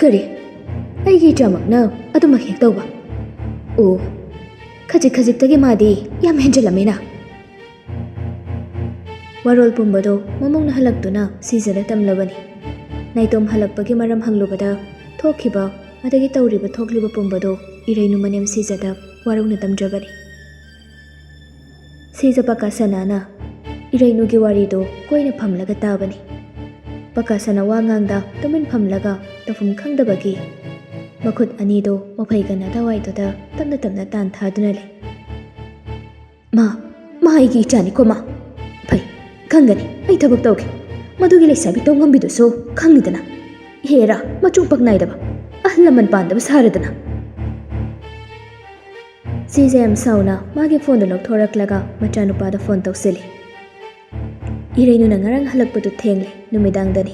ꯀꯔꯤ ꯑꯩꯒꯤ ꯏꯆꯥꯃꯛꯅ ꯑꯗꯨꯃꯛ ꯍꯦꯛ ꯇꯧꯕ? ꯑꯣ, ꯈꯖꯤꯛꯇꯒꯤ ꯃꯥꯗꯤ ꯌꯥꯝ ꯍꯦꯟꯖꯜꯂꯝꯃꯦꯅ꯫ ꯋꯥꯔꯣꯜ ꯄꯨꯝꯕꯗꯣ ꯃꯃꯧꯅ ꯍꯜꯂꯛꯇꯨꯅ ꯁꯤꯖꯗ ꯇꯝꯂꯕꯅꯤ꯫ ꯅꯥꯏꯇꯣꯝ ꯍꯜꯂꯛꯄꯒꯤ ꯃꯔꯝ ꯍꯪꯂꯨꯕꯗ ꯊꯣꯛꯈꯤꯕ ꯑꯗꯒꯤ ꯇꯧꯔꯤꯕ ꯊꯣꯛꯂꯤꯕ ꯄꯨꯝꯕꯗꯣ ꯏꯔꯩꯅꯨ ꯃꯅꯦꯝ ꯁꯤꯖꯗ ꯋꯥꯔꯧꯅ ꯇꯝꯖꯕꯅꯤ꯫ ꯁꯤꯖ ꯄꯀꯥꯁꯅꯥꯅ ꯏꯔꯩꯅꯨꯒꯤ ꯋꯥꯔꯤꯗꯣ ꯀꯣꯏꯅ ꯐꯝꯂꯒ ꯇꯥꯕꯅꯤ꯫ ꯄꯀꯥꯁꯅꯥ ꯋꯥ ꯉꯥꯡꯗ ꯇꯨꯃꯤꯟ ꯐꯝꯂꯒ ꯇꯧꯐꯝ ꯈꯪꯗꯕꯒꯤ ꯃꯈꯨꯠ ꯑꯅꯤꯗꯣ ꯃꯐꯩꯒꯟ ꯑꯗꯥꯋꯥꯏꯗꯨꯗ ꯇꯞꯅ ꯇꯞꯅ ꯇꯥꯟꯊꯥꯗꯨꯅ ꯂꯩ꯫ ꯃꯥ ꯑꯩꯒꯤ ꯏꯆꯥꯅꯤꯀꯣ ꯃꯥ꯫ ꯐꯩ, ꯈꯪꯒꯅꯤ, ꯑꯩ ꯊꯕꯛ ꯇꯧꯒꯦ꯫ ꯃꯗꯨꯒꯤ ꯂꯩꯁꯥꯕꯤ ꯇꯧꯉꯝꯕꯤꯗꯨꯁꯨ ꯈꯪꯉꯤꯗꯅ, ꯍꯦꯔꯥ ꯃꯆꯨ ꯄꯛ ꯅꯥꯏꯗꯕ, ꯑꯍꯜ ꯂꯃꯟ ꯄꯥꯟꯗꯕ ꯁꯥꯔꯗꯅ꯫ ꯁꯤꯖ ꯌꯥꯝ ꯁꯥꯎꯅ ꯃꯥꯒꯤ ꯐꯣꯟꯗꯣ ꯂꯧꯊꯣꯔꯛꯂꯒ ꯃꯆꯥꯅꯨꯄꯥꯗ ꯐꯣꯟ ꯇꯧꯁꯤꯜꯂꯤ꯫ ꯏꯔꯩꯅꯨꯅ ꯉꯔꯥꯡ ꯍꯜꯂꯛꯄꯗꯨ ꯊꯦꯡꯂꯦ, ꯅꯨꯃꯤꯗꯥꯡꯗꯅꯤ꯫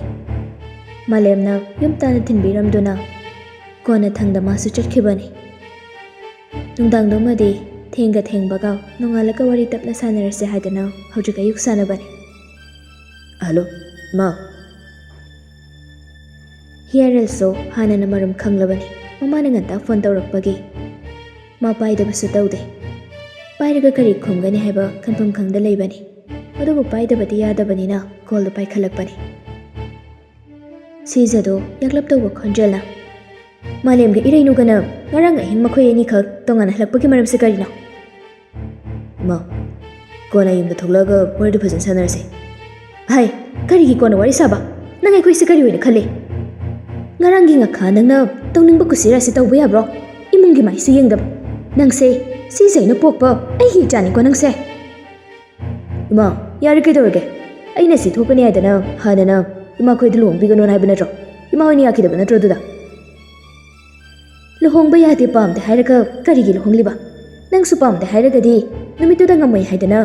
ꯃꯥꯂꯦꯝꯅ ꯌꯨꯝ ꯇꯥꯟꯅ ꯊꯤꯟꯕꯤꯔꯝꯗꯨꯅ ꯀꯣꯟꯅ ꯊꯪꯗ ꯃꯥꯁꯨ ꯆꯠꯈꯤꯕꯅꯤ꯫ ꯅꯨꯡꯗꯥꯡꯗꯨꯃꯗꯤ ꯊꯦꯡꯕꯒ ꯅꯣꯡꯉꯥꯜꯂꯒ ꯋꯥꯔꯤ ꯇꯞꯅ ꯁꯥꯟꯅꯔꯁꯦ ꯍꯥꯏꯗꯅ ꯍꯧꯖꯤꯛ ꯑꯌꯨꯛ ꯁꯥꯟꯅꯕꯅꯤ꯫ ꯍꯜꯂꯣ ꯃꯥ꯫ ꯍꯤꯌꯥꯔꯦꯜꯁꯨ ꯍꯥꯟꯅꯅ ꯃꯔꯝ ꯈꯪꯂꯕꯅꯤ ꯃꯃꯥꯅ ꯉꯟꯇꯥ ꯐꯣꯟ ꯇꯧꯔꯛꯄꯒꯤ꯫ ꯃꯥ ꯄꯥꯏꯗꯕꯁꯨ ꯇꯧꯗꯦ꯫ ꯄꯥꯏꯔꯒ ꯀꯔꯤ ꯈꯨꯝꯒꯅꯤ ꯍꯥꯏꯕ ꯈꯟꯐꯝ ꯈꯪꯗ ꯂꯩꯕꯅꯤ꯫ ꯑꯗꯨꯕꯨ ꯄꯥꯏꯗꯕꯗꯤ ꯌꯥꯗꯕꯅꯤꯅ ꯀꯣꯜꯗꯣ ꯄꯥꯏꯈꯠꯂꯛꯄꯅꯤ꯫ ꯁꯤꯖꯗꯣ ꯌꯥꯛꯂꯞ ꯇꯧꯕ ꯈꯣꯟꯖꯦꯜꯅ, ꯃꯥꯂꯦꯝꯒ ꯏꯔꯩꯅꯨꯒꯅ ꯉꯔꯥꯡ ꯑꯍꯤꯡ ꯃꯈꯣꯏ ꯑꯅꯤꯈꯛ ꯇꯣꯉꯥꯟꯅ ꯍꯜꯂꯛꯄꯒꯤ ꯃꯔꯝꯁꯦ ꯀꯔꯤꯅꯣ? ꯃꯥ, ꯀꯣꯟꯅ ꯌꯨꯝꯗ ꯊꯣꯛꯂꯛꯑꯒ ꯋꯥꯔꯤꯗꯨ ꯐꯖꯅ ꯁꯥꯟꯅꯔꯁꯦ꯫ ꯍꯥꯏ, ꯀꯔꯤꯒꯤ ꯀꯣꯟꯅ ꯋꯥꯔꯤ ꯁꯥꯕ? ꯅꯪ ꯑꯩꯈꯣꯏꯁꯦ ꯀꯔꯤ ꯑꯣꯏꯅ ꯈꯜꯂꯤ? ꯉꯔꯥꯡꯒꯤ ꯉꯈꯥ ꯅꯪꯅ ꯇꯧꯅꯤꯡꯕ ꯀꯨꯁꯤꯔꯥꯁꯤ ꯇꯧꯕ ꯌꯥꯕ꯭ꯔꯣ? ꯏꯃꯨꯡꯒꯤ ꯃꯥꯏꯁꯨ ꯌꯦꯡꯗꯕ ꯅꯪꯁꯦ ꯁꯤꯖꯩꯅ ꯄꯣꯛꯄ ꯑꯩꯒꯤ ꯏꯆꯥꯅꯤꯀꯣ ꯅꯪꯁꯦ꯫ ꯏꯃꯥ, ꯌꯥꯔꯦ ꯀꯩꯗꯧꯔꯒꯦ? ꯑꯩꯅ ꯁꯤ ꯊꯣꯛꯀꯅꯤ ꯍꯥꯏꯗꯅ ꯍꯥꯟꯅꯅ ꯏꯃꯥꯈꯣꯏꯗ ꯂꯨꯍꯣꯡꯕꯤꯒꯅꯣꯅ ꯍꯥꯏꯕ ꯅꯠꯇ꯭ꯔꯣ? ꯏꯃꯥ ꯍꯣꯏꯅ ꯌꯥꯈꯤꯗꯕ ꯅꯠꯇ꯭ꯔꯣ ꯑꯗꯨꯗ? ꯂꯨꯍꯣꯡꯕ ꯌꯥꯗꯦ ꯄꯥꯝꯗꯦ ꯍꯥꯏꯔꯒ ꯀꯔꯤꯒꯤ ꯂꯨꯍꯣꯡꯂꯤꯕ? ꯅꯪꯁꯨ ꯄꯥꯝꯗꯦ ꯍꯥꯏꯔꯒꯗꯤ ꯅꯨꯃꯤꯠꯇꯨꯗ ꯉꯝꯃꯣꯏ ꯍꯥꯏꯗꯅ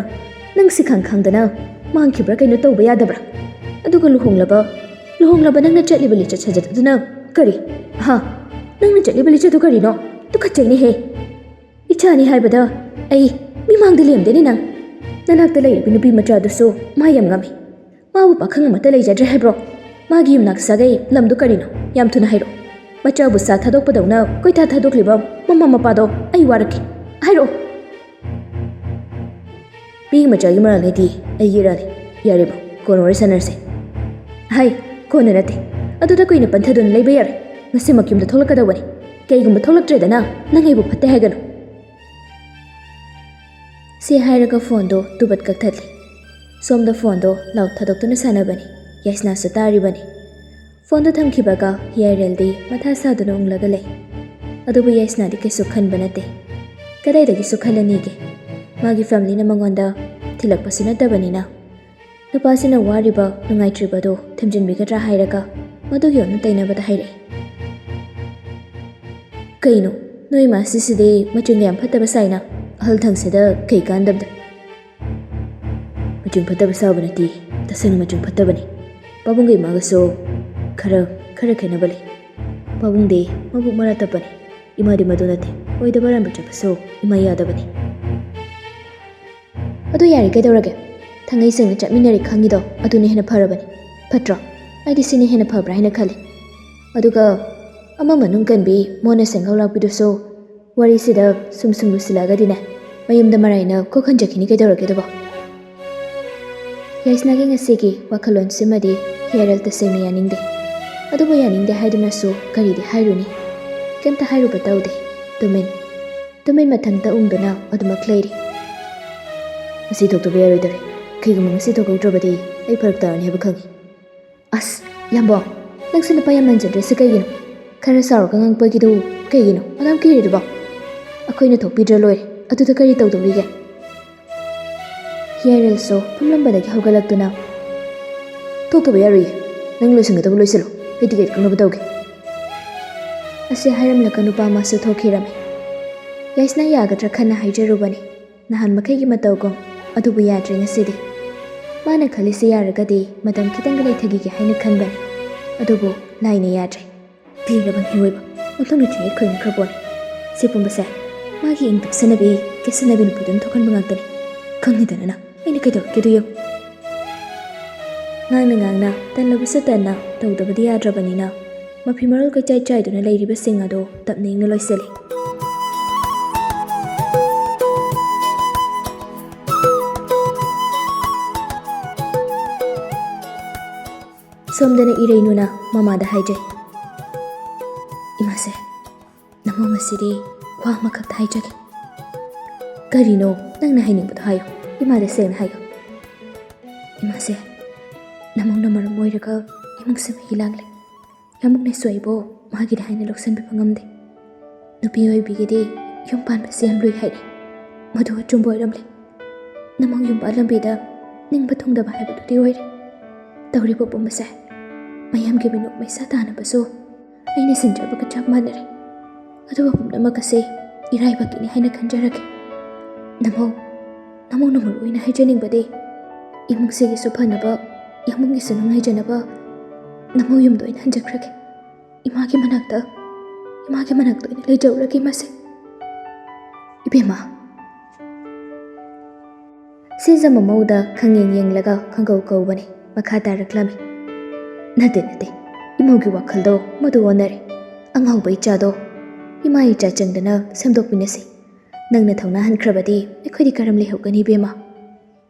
ꯅꯪ ꯈꯪꯗꯅ ꯃꯥꯡꯈꯤꯕ꯭ꯔꯥ ꯀꯩꯅꯣ ꯇꯧꯕ ꯌꯥꯗꯕ꯭ꯔꯥ? ꯑꯗꯨꯒ ꯂꯨꯍꯣꯡꯂꯕ ꯅꯪꯅ ꯆꯠꯂꯤꯕ ꯂꯤꯆꯠ ꯁꯥꯖꯠ ꯑꯗꯨꯅ ꯀꯔꯤ? ꯅꯪꯅ ꯆꯠꯂꯤꯕ ꯂꯤꯆꯠꯇꯨ ꯀꯔꯤꯅꯣ? ꯇꯨꯀꯠꯆꯩꯅꯦꯍꯦ! ꯏꯆꯥꯅꯤ ꯍꯥꯏꯕꯗ ꯑꯩ ꯃꯤꯃꯥꯡꯗ ꯂꯦꯝꯗꯦꯅꯦ ꯅꯪ꯫ ꯅꯅꯥꯛꯇ ꯂꯩꯔꯤꯕ ꯅꯨꯄꯤ ꯃꯆꯥꯗꯨꯁꯨ ꯃꯥ ꯌꯥꯝ ꯉꯝꯃꯤ꯫ ꯃꯥꯕꯨ ꯄꯥꯈꯪ ꯑꯃꯠꯇ ꯂꯩꯖꯗ꯭ꯔꯦ ꯍꯥꯏꯕ꯭ꯔꯣ? ꯃꯥꯒꯤ ꯌꯨꯝꯅꯥꯛ ꯁꯥꯒꯩ ꯂꯝꯗꯨ ꯀꯔꯤꯅꯣ? ꯌꯥꯝ ꯊꯨꯅ ꯍꯥꯏꯔꯛꯑꯣ꯫ ꯃꯆꯥꯕꯨ ꯁꯥ ꯊꯥꯗꯣꯛꯄꯗꯧꯅ ꯀꯣꯏꯊꯥ ꯊꯥꯗꯣꯛꯂꯤꯕ ꯃꯃꯥ ꯃꯄꯥꯗꯣ ꯑꯩ ꯋꯥꯔꯛꯈꯤ꯫ ꯍꯥꯏꯔꯛꯑꯣ꯫ ꯄꯤꯒꯤ ꯃꯆꯥꯒꯤ ꯃꯔꯥꯜ ꯂꯩꯇꯦ, ꯑꯩꯒꯤ ꯏꯔꯥꯜꯅꯤ꯫ ꯌꯥꯔꯦꯕ, ꯀꯣꯟꯅ ꯋꯥꯔꯤ ꯁꯥꯟꯅꯔꯁꯦ꯫ ꯍꯥꯏ, ꯀꯣꯟꯅ ꯅꯠꯇꯦ, ꯑꯗꯨꯗ ꯀꯨꯏꯅ ꯄꯟꯊꯗꯨꯅ ꯂꯩꯕ ꯌꯥꯔꯣꯏ꯫ ꯉꯁꯤꯃꯛ ꯌꯨꯝꯗ ꯊꯣꯛꯂꯛꯀꯗꯧꯕꯅꯤ꯫ ꯀꯩꯒꯨꯝꯕ ꯊꯣꯛꯂꯛꯇ꯭ꯔꯦꯗꯅ ꯅꯪ ꯑꯩꯕꯨ ꯐꯠꯇꯦ ꯍꯥꯏꯒꯅꯨ꯫ ꯁꯤ ꯍꯥꯏꯔꯒ ꯐꯣꯟꯗꯣ ꯇꯨꯕꯠ ꯀꯛꯊꯠꯂꯤ꯫ ꯁꯣꯝꯗ ꯐꯣꯟꯗꯣ ꯂꯥꯎꯠ ꯊꯥꯗꯣꯛꯇꯨꯅ ꯁꯥꯟꯅꯕꯅꯤ꯫ ꯌꯥꯏꯁꯅꯥꯁꯨ ꯇꯥꯔꯤꯕꯅꯤ꯫ ꯐꯣꯟꯗꯣ ꯊꯝꯈꯤꯕꯒ ꯍꯤꯌꯥꯔꯦꯜꯗꯤ ꯃꯊꯥ ꯁꯥꯗꯨꯅ ꯎꯪꯂꯒ ꯂꯩ꯫ ꯑꯗꯨꯕꯨ ꯌꯥꯏꯁꯅꯥꯗꯤ ꯀꯩꯁꯨ ꯈꯟꯕ ꯅꯠꯇꯦ꯫ ꯀꯗꯥꯏꯗꯒꯤꯁꯨ ꯈꯜꯂꯅꯤꯒꯦ? ꯃꯥꯒꯤ ꯐꯦꯃꯤꯂꯤꯅ ꯃꯉꯣꯟꯗ ꯊꯤꯜꯂꯛꯄꯁꯨ ꯅꯠꯇꯕꯅꯤꯅ ꯅꯨꯄꯥꯁꯤꯅ ꯋꯥꯔꯤꯕ ꯅꯨꯡꯉꯥꯏꯇ꯭ꯔꯤꯕꯗꯣ ꯊꯦꯝꯖꯤꯟꯕꯤꯒꯗ꯭ꯔꯥ ꯍꯥꯏꯔꯒ ꯃꯗꯨꯒꯤ ꯑꯣꯟꯅ ꯇꯩꯅꯕꯗ ꯍꯥꯏꯔꯛꯏ꯫ ꯀꯩꯅꯣ ꯅꯣꯏ ꯃꯥꯁꯤꯁꯤꯗꯤ ꯃꯆꯤꯟ ꯌꯥꯝ ꯐꯠꯇꯕ ꯁꯥꯏꯅ ꯑꯍꯜ ꯊꯪꯁꯤꯗ ꯀꯩ ꯀꯥꯟꯗꯕꯗ? ꯃꯆꯤꯟ ꯐꯠꯇꯕ ꯁꯥꯕ ꯅꯠꯇꯦ, ꯇꯁꯦꯡꯅ ꯃꯆꯤꯟ ꯐꯠꯇꯕꯅꯤ꯫ ꯄꯥꯕꯨꯡꯒ ꯏꯃꯥꯒꯁꯨ ꯈꯔ ꯈꯦꯠꯅꯕ ꯂꯩ꯫ ꯄꯥꯕꯨꯡꯗꯤ ꯃꯕꯨꯛ ꯃꯔꯥ ꯇꯞꯄꯅꯤ, ꯏꯃꯥꯗꯤ ꯃꯗꯨ ꯅꯠꯇꯦ꯫ ꯑꯣꯏꯗꯕ ꯑꯔꯥꯟꯕ ꯆꯠꯄꯁꯨ ꯏꯃꯥ ꯌꯥꯗꯕꯅꯤ꯫ ꯑꯗꯨ ꯌꯥꯔꯦ ꯀꯩꯗꯧꯔꯒꯦ? ꯊꯥꯡꯉꯩ ꯁꯦꯡꯅ ꯆꯠꯃꯤꯟꯅꯔꯦ ꯈꯪꯉꯤꯗꯣ ꯑꯗꯨꯅ ꯍꯦꯟꯅ ꯐꯔꯕꯅꯤ꯫ ꯐꯠꯇ꯭ꯔꯣ? ꯑꯩꯗꯤ ꯁꯤꯅ ꯍꯦꯟꯅ ꯐꯕ꯭ꯔꯥ ꯍꯥꯏꯅ ꯈꯜꯂꯤ꯫ ꯑꯗꯨꯒ ꯑꯃ ꯃꯅꯨꯡ ꯀꯟꯕꯤ ꯃꯣꯟꯅ ꯁꯦꯡꯍꯧ ꯂꯥꯛꯄꯤꯗꯨꯁꯨ ꯋꯥꯔꯤꯁꯤꯗ ꯁꯨꯝ ꯂꯨꯁꯤꯜꯂꯛꯑꯒꯗꯤꯅꯦ ꯃꯌꯨꯝꯗ ꯃꯔꯥꯏꯅ ꯀꯣꯛꯍꯟꯖꯈꯤꯅꯤ ꯀꯩꯗꯧꯔꯒꯦ ꯑꯗꯨꯕꯣ? ꯌꯥꯏꯁꯅꯥꯒꯤ ꯉꯁꯤꯒꯤ ꯋꯥꯈꯜꯂꯣꯟꯁꯤꯃꯗꯤ ꯍꯤꯌꯥꯔꯦꯜ ꯇꯁꯦꯡꯅ ꯌꯥꯅꯤꯡꯗꯦ꯫ ꯑꯗꯨꯕꯨ ꯌꯥꯅꯤꯡꯗꯦ ꯍꯥꯏꯗꯨꯅꯁꯨ ꯀꯔꯤꯗꯤ ꯍꯥꯏꯔꯨꯅꯤ? ꯀꯩꯝꯇ ꯍꯥꯏꯔꯨꯕ ꯇꯧꯗꯦ꯫ ꯇꯨꯃꯤꯟ ꯃꯊꯟꯇ ꯎꯪꯗꯨꯅ ꯑꯗꯨꯃꯛ ꯂꯩꯔꯤ꯫ ꯉꯁꯤ ꯊꯣꯛꯇꯕ ꯌꯥꯔꯣꯏꯗꯔꯦ꯫ ꯀꯩꯒꯨꯝꯕ ꯉꯁꯤ ꯊꯣꯛꯍꯧꯗ꯭ꯔꯕꯗꯤ ꯑꯩ ꯐꯔꯛ ꯇꯥꯔꯅꯤ ꯍꯥꯏꯕ ꯈꯪꯉꯤ꯫ ꯑꯁ ꯌꯥꯝꯕꯣ, ꯅꯪꯁꯨ ꯅꯨꯄꯥ ꯌꯥꯝ ꯃꯟꯖꯗ꯭ꯔꯤꯁꯦ ꯀꯩꯒꯤꯅꯣ? ꯈꯔ ꯆꯥꯎꯔꯒ ꯉꯥꯡꯄꯒꯤꯗꯨ ꯀꯩꯒꯤꯅꯣ ꯑꯗꯨꯝ ꯀꯤꯔꯤꯗꯨꯕꯣ? ꯑꯩꯈꯣꯏꯅ ꯊꯣꯛꯄꯤꯗ꯭ꯔ ꯂꯣꯏꯔꯦ, ꯑꯗꯨꯗ ꯀꯔꯤ ꯇꯧꯗꯧꯔꯤꯒꯦ? ꯍꯤꯌꯥꯔꯦꯜꯁꯨ ꯐꯝꯂꯝꯕꯗꯒꯤ ꯍꯧꯒꯠꯂꯛꯇꯨꯅ, ꯊꯣꯛꯇꯕ ꯌꯥꯔꯣꯏꯌꯦ꯫ ꯅꯪ ꯂꯣꯏꯁꯤꯟꯒꯗꯕ ꯂꯣꯏꯁꯤꯜꯂꯣ, ꯑꯩ ꯇꯤꯀꯦꯠ ꯀꯛꯅꯕ ꯇꯧꯒꯦ꯫ ꯑꯁꯤ ꯍꯥꯏꯔꯝꯂꯒ ꯅꯨꯄꯥ ꯑꯃꯁꯨ ꯊꯣꯛꯈꯤꯔꯝꯃꯤ꯫ ꯌꯥꯏꯁꯅꯥ ꯌꯥꯒꯗ꯭ꯔꯥ ꯈꯟꯅ ꯍꯥꯏꯖꯔꯨꯕꯅꯤ ꯅꯍꯥꯟ ꯃꯈꯩꯒꯤ ꯃꯇꯧꯒꯨꯝ, ꯑꯗꯨꯕꯨ ꯌꯥꯗ꯭ꯔꯦ ꯉꯁꯤꯗꯤ꯫ ꯃꯥꯅ ꯈꯜꯂꯤꯁꯤ ꯌꯥꯔꯒꯗꯤ ꯃꯇꯝ ꯈꯤꯇꯪꯒ ꯂꯩꯊꯈꯤꯒꯦ ꯍꯥꯏꯅ ꯈꯟꯕꯅꯤ꯫ ꯑꯗꯨꯕꯨ ꯂꯥꯏꯅ ꯌꯥꯗ꯭ꯔꯦ꯫ ꯄꯤꯔꯕ ꯃꯤꯑꯣꯏꯕ ꯑꯣꯟꯊꯣꯛꯅ ꯆꯌꯦꯠ ꯈꯣꯏꯔꯛꯈ꯭ꯔꯕꯣꯅꯤ꯫ ꯁꯤ ꯄꯨꯝꯕꯁꯦ ꯃꯥꯒꯤ ꯏꯪ ꯇꯞꯁꯟꯅꯕꯤ ꯀꯦꯁꯟꯅꯕꯤ ꯅꯨꯄꯤꯗꯨꯅ ꯊꯣꯛꯍꯟꯕ ꯉꯥꯛꯇꯅꯤ꯫ ꯈꯪꯉꯤꯗꯅ ꯑꯩꯅ ꯀꯩꯗꯧꯔꯛꯀꯦꯗꯣ ꯌꯦꯡꯉꯨ꯫ ꯉꯥꯡꯅ ꯇꯜꯂꯕꯁꯨ ꯇꯟꯅ ꯇꯧꯗꯕꯗꯤ ꯌꯥꯗ꯭ꯔꯕꯅꯤꯅ ꯃꯐꯤ ꯃꯔꯣꯜ ꯀꯩꯆꯥꯏ ꯆꯥꯏꯗꯨꯅ ꯂꯩꯔꯤꯕꯁꯤꯡ ꯑꯗꯨ ꯇꯞꯅ ꯏꯪꯅ ꯂꯣꯏꯁꯤꯜꯂꯤ꯫ ꯁꯣꯝꯗꯅ ꯏꯔꯩꯅꯨꯅ ꯃꯃꯥꯗ ꯍꯥꯏꯖꯩ, "ꯏꯃꯥꯁꯦ, ꯅꯃꯧ ꯉꯁꯤꯗꯤ ꯋꯥ ꯑꯃꯈꯛꯇ ꯍꯥꯏꯖꯒꯦ." "ꯀꯔꯤꯅꯣ ꯅꯪꯅ ꯍꯥꯏꯅꯤꯡꯕꯗꯣ ꯍꯥꯏꯌꯣ, ꯏꯃꯥꯗ ꯁꯦꯡꯅ ꯍꯥꯏꯌꯣ." "ꯏꯃꯥꯁꯦ, ꯅꯃꯧꯅ ꯃꯔꯝ ꯑꯣꯏꯔꯒ ꯏꯃꯨꯡꯁꯦ ꯃꯍꯤ ꯂꯥꯡꯂꯦ꯫ ꯌꯥꯝꯃꯨꯛꯅꯁꯨ ꯑꯩꯕꯨ ꯃꯥꯒꯤꯅꯤ ꯍꯥꯏꯅ ꯂꯧꯁꯤꯟꯕꯤꯕ ꯉꯝꯗꯦ꯫ ꯅꯨꯄꯤ ꯑꯣꯏꯕꯤꯒꯤꯗꯤ ꯌꯨꯝ ꯄꯥꯟꯕꯁꯦ ꯌꯥꯝ ꯂꯨꯏ ꯍꯥꯏꯔꯦ꯫ ꯃꯗꯨ ꯑꯆꯨꯝꯕ ꯑꯣꯏꯔꯝꯂꯦ꯫ ꯅꯃꯧ ꯌꯨꯝ ꯄꯥꯟꯂꯝꯕꯤꯗ ꯅꯤꯡꯕ ꯊꯨꯡꯗꯕ ꯍꯥꯏꯕꯗꯨꯗꯤ ꯑꯣꯏꯔꯦ꯫ ꯇꯧꯔꯤꯕ ꯄꯨꯝꯕꯁꯦ ꯃꯌꯥꯝꯒꯤ ꯃꯤꯅꯣꯛ ꯃꯩꯁꯥ ꯇꯥꯅꯕꯁꯨ ꯑꯩꯅ ꯁꯤꯟꯖꯕꯒ ꯆꯞ ꯃꯥꯟꯅꯔꯦ꯫ ꯑꯗꯨꯒ ꯄꯨꯝꯅꯃꯛ ꯑꯁꯤ ꯏꯔꯥꯏꯕꯛꯀꯤꯅꯤ ꯍꯥꯏꯅ ꯈꯟꯖꯔꯒꯦ꯫ ꯅꯃꯧꯅ ꯃꯔꯨ ꯑꯣꯏꯅ ꯍꯥꯏꯖꯅꯤꯡꯕꯗꯤ ꯏꯃꯨꯡꯁꯤꯒꯤꯁꯨ ꯐꯅꯕ, ꯌꯥꯝꯃꯨꯡꯒꯤꯁꯨ ꯅꯨꯡꯉꯥꯏꯖꯅꯕ ꯅꯃꯧ ꯌꯨꯝꯗ ꯑꯣꯏꯅ ꯍꯟꯖꯈ꯭ꯔꯒꯦ꯫ ꯏꯃꯥꯒꯤ ꯃꯅꯥꯛꯇ ꯑꯣꯏꯅ ꯂꯩꯖꯔꯨꯔꯒꯦ ꯏꯃꯥꯁꯦ." "ꯏꯕꯦꯝꯃ." ꯁꯤꯖ ꯃꯃꯧꯗ ꯈꯪꯌꯦꯡ ꯌꯦꯡꯂꯒ ꯈꯪꯀꯧ ꯀꯧꯕꯅꯤ ꯃꯈꯥ ꯇꯥꯔꯛꯂꯝꯃꯤ, "ꯅꯠꯇꯦ, ꯏꯃꯧꯒꯤ ꯋꯥꯈꯜꯗꯣ ꯃꯗꯨ ꯑꯣꯟꯅꯔꯦ꯫ ꯑꯉꯥꯎꯕ ꯏꯆꯥꯗꯣ ꯏꯃꯥ ꯏꯆꯥ ꯆꯪꯗꯅ ꯁꯦꯝꯗꯣꯛꯃꯤꯟꯅꯁꯤ꯫ ꯅꯪꯅ ꯊꯧꯅꯥ ꯍꯟꯈ꯭ꯔꯕꯗꯤ ꯑꯩꯈꯣꯏꯗꯤ ꯀꯔꯝ ꯂꯩꯍꯧꯒꯅꯤ ꯏꯕꯦꯝꯃ?"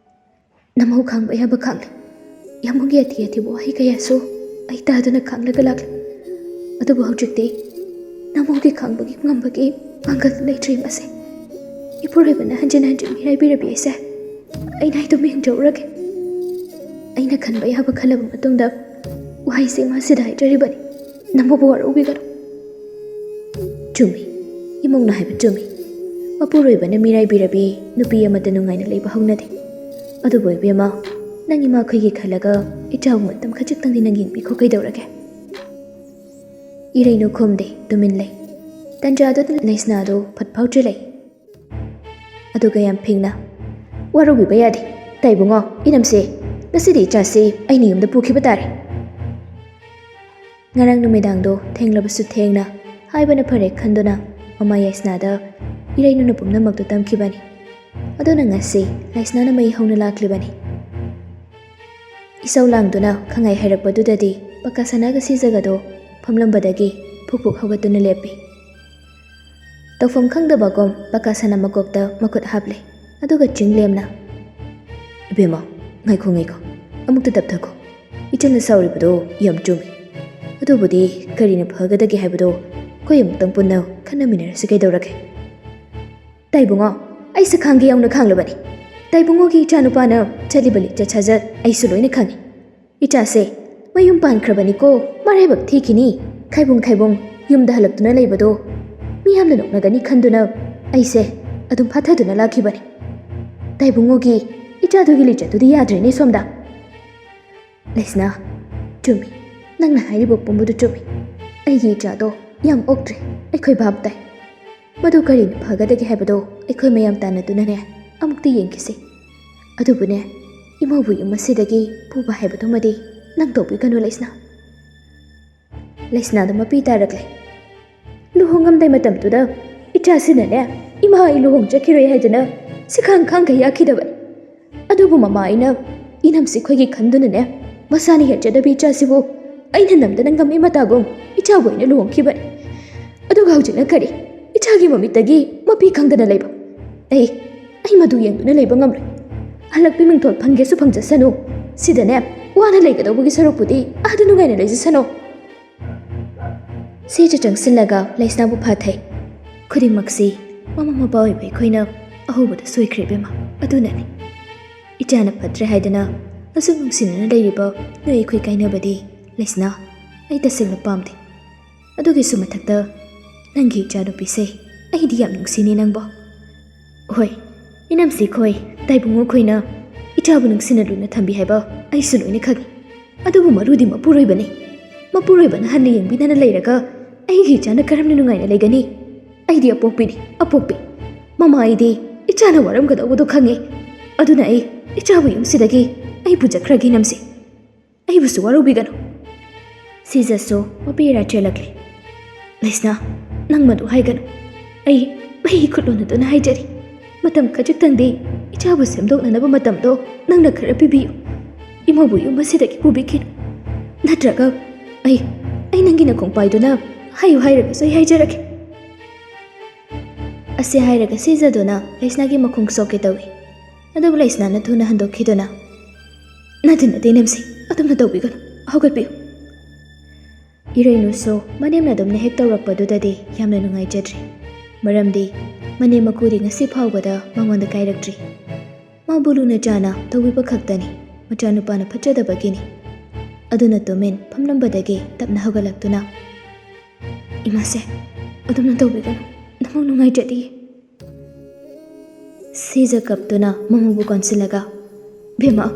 ꯅꯃꯧ ꯈꯥꯡꯕ ꯌꯥꯕ ꯈꯥꯡꯂꯦ꯫ ꯌꯥꯝꯃꯨꯡꯒꯤ ꯑꯊꯤ ꯑꯊꯤꯕ ꯋꯥꯍꯩ ꯀꯌꯥꯁꯨ ꯑꯩ ꯇꯥꯗꯨꯅ ꯈꯥꯡꯂꯒ ꯂꯥꯛꯂꯦ꯫ ꯑꯗꯨꯕꯨ ꯍꯧꯖꯤꯛꯇꯤ ꯅꯃꯧꯒꯤ ꯈꯥꯡꯕꯒꯤ ꯉꯝꯕꯒꯤ ꯄꯥꯡꯒꯜ ꯂꯩꯇ꯭ꯔꯦ ꯏꯃꯥꯁꯦ꯫ ꯏꯄꯨꯔꯣꯏꯕꯅ ꯍꯟꯖꯤꯟ ꯃꯤꯔꯥꯏꯕꯤꯔꯕꯤ ꯑꯩꯁꯦ ꯑꯩꯅ ꯑꯗꯨꯝ ꯌꯦꯡꯖꯧꯔꯒꯦ꯫ ꯑꯩꯅ ꯈꯟꯕ ꯌꯥꯕ ꯈꯜꯂꯕ ꯃꯇꯨꯡꯗ ꯋꯥꯍꯩꯁꯦ ꯏꯃꯥꯁꯤꯗ ꯍꯥꯏꯖꯔꯤꯕꯅꯤ꯫ ꯅꯃꯧꯕꯨ ꯋꯥꯔꯧꯕꯤꯒꯅꯨ." ꯆꯨꯝꯃꯤ, ꯏꯃꯧꯅ ꯍꯥꯏꯕ ꯆꯨꯝꯃꯤ꯫ ꯃꯄꯨꯔꯣꯏꯕꯅ ꯃꯤꯔꯥꯏꯕꯤꯔꯕꯤ ꯅꯨꯄꯤ ꯑꯃꯠꯇ ꯅꯨꯡꯉꯥꯏꯅ ꯂꯩꯕ ꯍꯧꯅꯗꯦ꯫ ꯑꯗꯨꯕꯨ ꯏꯕꯦꯝꯃ, ꯅꯪ ꯏꯃꯥꯈꯣꯏꯒꯤ ꯈꯜꯂꯒ ꯏꯆꯥꯕꯨ ꯃꯇꯝ ꯈꯖꯤꯛꯇꯪꯗꯤ ꯅꯪ ꯌꯦꯡꯕꯤꯈꯣ ꯀꯩꯗꯧꯔꯒꯦ? ꯏꯔꯩꯅꯨ ꯈꯨꯝꯗꯦ, ꯇꯨꯃꯤꯟ ꯂꯩ꯫ ꯇꯟꯖꯥꯗꯨꯗ ꯂꯩꯁꯅꯥꯗꯨ ꯐꯠ ꯐꯥꯎꯖꯤꯜꯂꯛꯏ꯫ ꯑꯗꯨꯒ ꯌꯥꯝ ꯐꯤꯡꯅ, "ꯋꯥꯔꯧꯕꯤꯕ ꯌꯥꯗꯦ ꯇꯥꯏꯕꯨꯡꯉꯣ, ꯏꯅꯝꯁꯦ, ꯉꯁꯤꯗꯤ ꯏꯆꯥꯁꯤ ꯑꯩꯅ ꯌꯨꯝꯗ ꯄꯨꯈꯤꯕ ꯇꯥꯔꯦ." ꯉꯔꯥꯡ ꯅꯨꯃꯤꯗꯥꯡꯗꯣ ꯊꯦꯡꯂꯕꯁꯨ ꯊꯦꯡꯅ ꯍꯥꯏꯕꯅ ꯐꯔꯦ ꯈꯟꯗꯨꯅ ꯃꯃꯥ ꯌꯥꯏꯁꯅꯥꯗ ꯏꯔꯩꯅꯨꯅ ꯄꯨꯝꯅꯃꯛꯇꯨ ꯇꯝꯈꯤꯕꯅꯤ꯫ ꯑꯗꯨꯅ ꯉꯁꯤ ꯂꯥꯏꯁꯅꯥꯅ ꯃꯩ ꯍꯧꯅ ꯂꯥꯛꯂꯤꯕꯅꯤ꯫ ꯏꯁꯧ ꯂꯥꯡꯗꯨꯅ ꯈꯪꯍꯥꯏ ꯍꯥꯏꯔꯛꯄꯗꯨꯗꯗꯤ ꯄꯀꯥꯁꯅꯥꯒ ꯁꯤꯖꯒꯗꯣ ꯐꯝꯂꯝꯕꯗꯒꯤ ꯐꯨꯛ ꯍꯧꯒꯠꯇꯨꯅ ꯂꯦꯞꯄꯤ꯫ ꯇꯧꯐꯝ ꯈꯪꯗꯕꯒꯨꯝ ꯄꯀꯥꯁꯅꯥ ꯃꯀꯣꯛꯇ ꯃꯈꯨꯠ ꯍꯥꯞꯂꯦ꯫ ꯑꯗꯨꯒ ꯆꯤꯡꯂꯦꯝꯅ, "ꯏꯕꯦꯝꯃ, ꯉꯥꯏꯈꯣ, ꯑꯃꯨꯛꯇ ꯇꯞꯊꯈꯣ꯫ ꯏꯆꯟꯅ ꯁꯥꯎꯔꯤꯕꯗꯣ ꯌꯥꯝ ꯆꯨꯝꯃꯤ꯫ ꯑꯗꯨꯕꯨꯗꯤ ꯀꯔꯤꯅ ꯐꯒꯗꯒꯦ ꯍꯥꯏꯕꯗꯣ ꯑꯩꯈꯣꯏ ꯑꯃꯨꯛꯇꯪ ꯄꯨꯟꯅ ꯈꯟꯅꯃꯤꯟꯅꯔꯁꯤ ꯀꯩꯗꯧꯔꯒꯦ?" "ꯇꯥꯏꯕꯨꯡꯉꯣ, ꯑꯩꯁꯦ ꯈꯥꯡꯒꯦ ꯌꯥꯎꯅ ꯈꯥꯡꯂꯕꯅꯤ꯫ ꯇꯥꯏꯕꯨꯡꯉꯣꯒꯤ ꯏꯆꯥꯅꯨꯄꯥꯅ ꯆꯠꯂꯤꯕ ꯂꯤꯆꯠ ꯁꯥꯖꯠ ꯑꯩꯁꯨ ꯂꯣꯏꯅ ꯈꯪꯉꯤ꯫ ꯏꯆꯥꯁꯦ ꯃꯌꯨꯝ ꯄꯥꯟꯈ꯭ꯔꯕꯅꯤꯀꯣ, ꯃꯔꯥꯏꯕꯛ ꯊꯤꯈꯤꯅꯤ, ꯈꯥꯏꯕꯨꯡ ꯌꯨꯝꯗ ꯍꯜꯂꯛꯇꯨꯅ ꯂꯩꯕꯗꯣ ꯃꯤꯌꯥꯝꯅ ꯅꯣꯛꯅꯒꯅꯤ ꯈꯟꯗꯨꯅ ꯑꯩꯁꯦ ꯑꯗꯨꯝ ꯐꯥꯊꯗꯨꯅ ꯂꯥꯛꯈꯤꯕꯅꯤ꯫ ꯇꯥꯏꯕꯨꯡꯉꯣꯒꯤ ꯏꯆꯥꯗꯨꯒꯤ ꯂꯤꯆꯠꯇꯨꯗꯤ ꯌꯥꯗ꯭ꯔꯦꯅꯦ ꯁꯣꯝꯗ." "ꯂꯩꯁꯅꯥ, ꯆꯨꯝꯃꯤ, ꯅꯪꯅ ꯍꯥꯏꯔꯤꯕ ꯄꯨꯝꯕꯗꯨ ꯆꯨꯝꯃꯤ꯫ ꯑꯩꯒꯤ ꯏꯆꯥꯗꯣ ꯌꯥꯝ ꯑꯣꯛꯇ꯭ꯔꯦ, ꯑꯩꯈꯣꯏ ꯚꯥꯞ ꯇꯥꯏ꯫ ꯃꯗꯨ ꯀꯔꯤꯅ ꯐꯒꯗꯒꯦ ꯍꯥꯏꯕꯗꯣ ꯑꯩꯈꯣꯏ ꯃꯌꯥꯝ ꯇꯥꯟꯅꯗꯨꯅꯅꯦ ꯑꯃꯨꯛꯇ ꯌꯦꯡꯈꯤꯁꯤ꯫ ꯑꯗꯨꯕꯨꯅꯦ, ꯏꯃꯧꯕꯨ ꯌꯨꯝ ꯑꯁꯤꯗꯒꯤ ꯄꯨꯕ ꯍꯥꯏꯕꯗꯨꯃꯗꯤ ꯅꯪ ꯇꯧꯕꯤꯒꯅꯨ ꯂꯩꯁꯅꯥ." ꯂꯩꯁꯅꯥꯗ ꯃꯄꯤ ꯇꯥꯔꯛꯂꯦ꯫ "ꯂꯨꯍꯣꯡꯉꯝꯗꯥꯏ ꯃꯇꯝꯗꯨꯗ ꯏꯆꯥꯁꯤꯅꯅꯦ ꯏꯃꯥ ꯑꯩ ꯂꯨꯍꯣꯡꯖꯈꯤꯔꯣꯏ ꯍꯥꯏꯗꯅ ꯈꯥꯡꯈ ꯌꯥꯈꯤꯗꯕꯅꯤ꯫ ꯑꯗꯨꯕꯨ ꯃꯃꯥ ꯑꯩꯅ ꯏꯅꯝꯁꯤ ꯈꯣꯏꯒꯤ ꯈꯟꯗꯨꯅꯅꯦ ꯃꯁꯥꯅ ꯌꯥꯖꯗꯕꯤ ꯏꯆꯥꯁꯤꯕꯨ ꯑꯩꯅ ꯅꯝꯗꯅ ꯉꯝꯃꯤ ꯃꯇꯥꯒꯨꯝ ꯏꯆꯥꯕꯨ ꯑꯩꯅ ꯂꯨꯍꯣꯡꯈꯤꯕꯅꯤ꯫ ꯑꯗꯨꯒ ꯍꯧꯖꯤꯛꯅ ꯀꯔꯤ? ꯏꯆꯥꯒꯤ ꯃꯃꯤꯠꯇꯒꯤ ꯃꯄꯤ ꯈꯪꯗꯅ ꯂꯩꯕ? ꯑꯩ ꯃꯗꯨ ꯌꯦꯡꯗꯨꯅ ꯂꯩꯕ ꯉꯝꯂꯣꯏ꯫ ꯍꯜꯂꯛꯄꯤ ꯃꯤꯡꯊꯣꯜ ꯐꯪꯒꯦꯁꯨ ꯐꯪꯖꯁꯅꯨ, ꯁꯤꯗꯅꯦ ꯋꯥꯅ ꯂꯩꯒꯗꯧꯕꯒꯤ ꯁꯔꯨꯛꯄꯨꯗꯤ ꯑꯥꯗ ꯅꯨꯡꯉꯥꯏꯅ ꯂꯩꯖꯁꯅꯨ." ꯁꯤꯖ ꯆꯪꯁꯤꯜꯂꯒ ꯂꯩꯁꯅꯥꯕꯨ ꯐꯥꯊꯩ꯫ "ꯈꯨꯗꯤꯡꯃꯛꯁꯤ ꯃꯃꯥ ꯃꯄꯥ ꯑꯣꯏꯕ ꯑꯩꯈꯣꯏꯅ ꯑꯍꯧꯕꯗ ꯁꯣꯏꯈ꯭ꯔꯦ ꯏꯕꯦꯝꯃ, ꯑꯗꯨꯅꯅꯤ꯫ ꯏꯆꯥꯅ ꯐꯠꯇ꯭ꯔꯦ ꯍꯥꯏꯗꯅ ꯑꯁꯨꯛ ꯅꯨꯡꯁꯤꯅꯅ ꯂꯩꯔꯤꯕ ꯅꯣꯏ ꯑꯩꯈꯣই ꯀꯥꯏꯅꯕꯗꯤ ꯂꯩꯁꯅꯥ ꯑꯩ ꯇꯁꯦꯡꯅ ꯄꯥꯝꯗꯦ꯫ ꯑꯗꯨꯒꯤꯁꯨ ꯃꯊꯛꯇ ꯅꯪꯒꯤ ꯏꯆꯥꯅꯨꯄꯤꯁꯦ ꯑꯩꯗꯤ ꯌꯥꯝ ꯅꯨꯡꯁꯤꯅꯤ ꯅꯪꯕꯣ꯫ ꯍꯣꯏ, ꯏꯅꯝꯁꯤ ꯈꯣꯏ, ꯇꯥꯏꯕꯨꯡꯉꯣ ꯈꯣꯏꯅ ꯏꯆꯥꯕꯨ ꯅꯨꯡꯁꯤꯅ ꯂꯨꯅ ꯊꯝꯕꯤ ꯍꯥꯏꯕ ꯑꯩꯁꯨ ꯂꯣꯏꯅ ꯈꯪꯉꯤ꯫ ꯑꯗꯨꯕꯨ ꯃꯔꯨꯗꯤ ꯃꯄꯨꯔꯣꯏꯕꯅꯤ꯫ ꯃꯄꯨꯔꯣꯏꯕꯅ ꯍꯟꯅ ꯌꯦꯡꯕꯤꯗꯅ ꯂꯩꯔꯒ ꯑꯩꯒꯤ ꯏꯆꯥꯅ ꯀꯔꯝꯅ ꯅꯨꯡꯉꯥꯏꯅ ꯂꯩꯒꯅꯤ? ꯑꯩꯗꯤ ꯑꯄꯣꯛꯄꯤꯅꯤ, ꯑꯄꯣꯛꯄꯤ꯫ ꯃꯃꯥ ꯑꯩꯗꯤ ꯏꯆꯥꯅ ꯋꯥꯔꯝꯒꯗꯧꯕꯗꯣ ꯈꯪꯉꯤ꯫ ꯑꯗꯨꯅ ꯑꯩ ꯏꯆꯥꯕꯨ ꯌꯨꯝꯁꯤꯗꯒꯤ ꯑꯩ ꯄꯨꯖꯈ꯭ꯔꯒꯦ ꯏꯅꯝꯁꯤ꯫ ꯑꯩꯕꯨꯁꯨ ꯋꯥꯔꯧꯕꯤꯒꯅꯨ." ꯁꯤꯖꯁꯨ ꯃꯄꯤꯔꯥ ꯆꯦꯜꯂꯛꯂꯦ꯫ "ꯂꯩꯁꯅꯥ, ꯅꯪ ꯃꯗꯨ ꯍꯥꯏꯒꯅꯨ꯫ ꯑꯩ ꯈꯨꯠꯂꯣꯟꯅꯗꯨꯅ ꯍꯥꯏꯖꯔꯤ꯫ ꯃꯇꯝ ꯈꯖꯤꯛꯇꯪꯗꯤ ꯏꯆꯥꯕꯨ ꯁꯦꯝꯗꯣꯛꯅꯅꯕ ꯃꯇꯝꯗꯣ ꯅꯪꯅ ꯈꯔ ꯄꯤꯕꯤꯌꯨ꯫ ꯏꯃꯧꯕꯨ ꯌꯨꯝ ꯑꯁꯤꯗꯒꯤ ꯄꯨꯕꯤꯈꯤꯅꯨ꯫ ꯅꯠꯇ꯭ꯔꯒ ꯑꯩ ꯑꯩ ꯅꯪꯒꯤ ꯅꯈꯣꯡ ꯄꯥꯏꯗꯨꯅ ꯍꯥꯏꯌꯨ ꯍꯥꯏꯔꯒꯁꯨ ꯑꯩ ꯍꯥꯏꯖꯔꯒꯦ ꯑꯁꯤ ꯍꯥꯏꯔꯒ ꯁꯤꯖꯗꯨꯅ ꯂꯩꯁꯅꯥꯒꯤ ꯃꯈꯣꯡ ꯁꯣꯛꯀꯦ ꯇꯧꯏ ꯑꯗꯨꯕꯨ ꯂꯩꯁꯅꯥꯅ ꯊꯨꯅ ꯍꯟꯗꯣꯛꯈꯤꯗꯨꯅ ꯅꯠꯇꯦ ꯅꯠꯇꯦ ꯅꯦꯝꯁꯤ ꯑꯗꯨꯝꯅ ꯇꯧꯕꯤꯒꯅꯨ ꯍꯧꯒꯠꯄꯤꯌꯨ ꯏꯔꯩꯅꯨꯁꯨ ꯃꯅꯦꯝꯅ ꯑꯗꯨꯝꯅ ꯍꯦꯛ ꯇꯧꯔꯛꯄꯗꯨꯗꯗꯤ ꯌꯥꯝꯅ ꯅꯨꯡꯉꯥꯏꯖꯗ꯭ꯔꯤ ꯃꯔꯝꯗꯤ ꯃꯅꯦꯝ ꯃꯀꯨꯗꯤ ꯉꯁꯤ ꯐꯥꯎꯕꯗ ꯃꯉꯣꯟꯗ ꯀꯥꯏꯔꯛꯇ꯭ꯔꯤ ꯃꯥꯕꯨ ꯂꯨꯅ ꯆꯥꯅ ꯇꯧꯕꯤꯕ ꯈꯛꯇꯅꯤ ꯃꯆꯥꯅꯨꯄꯥꯅ ꯐꯠꯖꯗꯕꯒꯤꯅꯤ ꯑꯗꯨꯅ ꯇꯨꯃꯤꯟ ꯐꯝꯂꯝꯕꯗꯒꯤ ꯇꯞꯅ ꯍꯧꯒꯠꯂꯛꯇꯨꯅ ꯏꯃꯥꯁꯦ ꯑꯗꯨꯝꯅ ꯇꯧꯕꯤꯒꯅꯨ ꯅꯃꯛ ꯅꯨꯡꯉꯥꯏꯖꯗꯤꯌꯦ ꯁꯤꯖ ꯀꯞꯇꯨꯅ ꯃꯃꯧꯕꯨ ꯀꯣꯟꯁꯤꯜꯂꯒ ꯕꯦꯝꯃ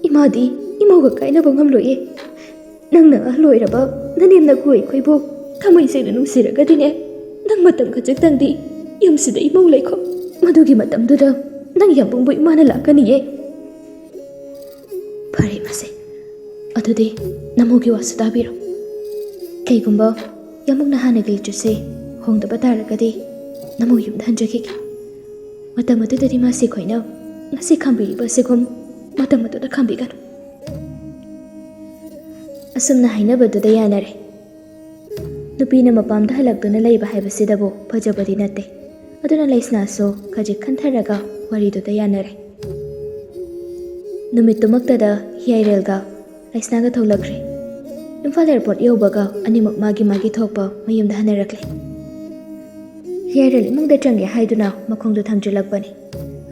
ꯏꯃꯥꯗꯤ ꯏꯃꯧꯒ ꯀꯥꯏꯅꯕ ꯉꯝꯂꯣꯏꯌꯦ ꯅꯪꯅ ꯑꯍꯜ ꯑꯣꯏꯔꯕ ꯅꯅꯦꯝ ꯅꯀꯨ ꯑꯩꯈꯣꯏꯕꯨ ꯊꯃꯣꯏ ꯁꯦꯡꯅ ꯅꯨꯡꯁꯤꯔꯒꯗꯤꯅꯦ ꯅꯪ ꯃꯇꯝ ꯈꯖꯤꯛꯇꯪꯗꯤ ꯌꯨꯝꯁꯤꯗ ꯏꯃꯧ ꯂꯩꯈꯣ ꯃꯗꯨꯒꯤ ꯃꯇꯝꯗꯨꯗ ꯅꯪ ꯌꯥꯝꯕꯨꯡꯕꯨ ꯏꯃꯥꯅ ꯂꯥꯛꯀꯅꯤꯌꯦ ꯐꯔꯦ ꯏꯃꯥꯁꯦ ꯑꯗꯨꯗꯤ ꯅꯃꯧꯒꯤ ꯋꯥꯁꯨ ꯇꯥꯕꯤꯔꯣ ꯀꯩꯒꯨꯝꯕ ꯌꯥꯝꯕꯨꯡꯅ ꯍꯥꯟꯅꯒꯤ ꯂꯤꯆꯠꯁꯦ ꯍꯣꯡꯗꯕ ꯇꯥꯔꯒꯗꯤ ꯅꯃꯧ ꯌꯨꯝꯗ ꯍꯟꯖꯈꯤꯒꯦ ꯃꯇꯝ ꯑꯗꯨꯗꯗꯤ ꯃꯥꯁꯤ ꯑꯩꯈꯣꯏꯅ ꯉꯁꯤ ꯈꯥꯝꯕꯤꯔꯤꯕ ꯑꯁꯤꯒꯨꯝ ꯃꯇꯝ ꯑꯗꯨꯗ ꯈꯥꯝꯕꯤꯒꯅꯨ ꯑꯁꯨꯝꯅ ꯍꯥꯏꯅꯕꯗꯨꯗ ꯌꯥꯅꯔꯦ ꯅꯨꯄꯤꯅ ꯃꯄꯥꯝꯗ ꯍꯜꯂꯛꯇꯨꯅ ꯂꯩꯕ ꯍꯥꯏꯕꯁꯤꯗꯕꯨ ꯐꯖꯕꯗꯤ ꯅꯠꯇꯦ ꯑꯗꯨꯅ ꯂꯩꯁꯅꯥꯁꯨ ꯈꯖꯤꯛ ꯈꯟꯊꯔꯒ ꯋꯥꯔꯤꯗꯨꯗ ꯌꯥꯅꯔꯦ ꯅꯨꯃꯤꯠꯇꯨꯃꯛꯇꯗ ꯍꯤꯌꯥꯏꯔꯦꯜꯒ ꯂꯩꯁꯅꯥꯒ ꯊꯣꯛꯂꯛꯈ꯭ꯔꯦ ꯏꯝꯐꯥꯜ ꯑꯦꯌꯔꯄꯣꯔꯠ ꯌꯧꯕꯒ ꯑꯅꯤꯃꯛ ꯃꯥꯒꯤ ꯊꯣꯛꯄ ꯃꯌꯨꯝꯗ ꯍꯟꯅꯔꯛꯂꯦ ꯍꯤꯌꯥꯏꯔꯦꯜ ꯏꯃꯨꯡꯗ ꯆꯪꯒꯦ ꯍꯥꯏꯗꯨꯅ ꯃꯈꯣꯡꯗꯨ ꯊꯥꯡꯖꯤꯜꯂꯛꯄꯅꯤ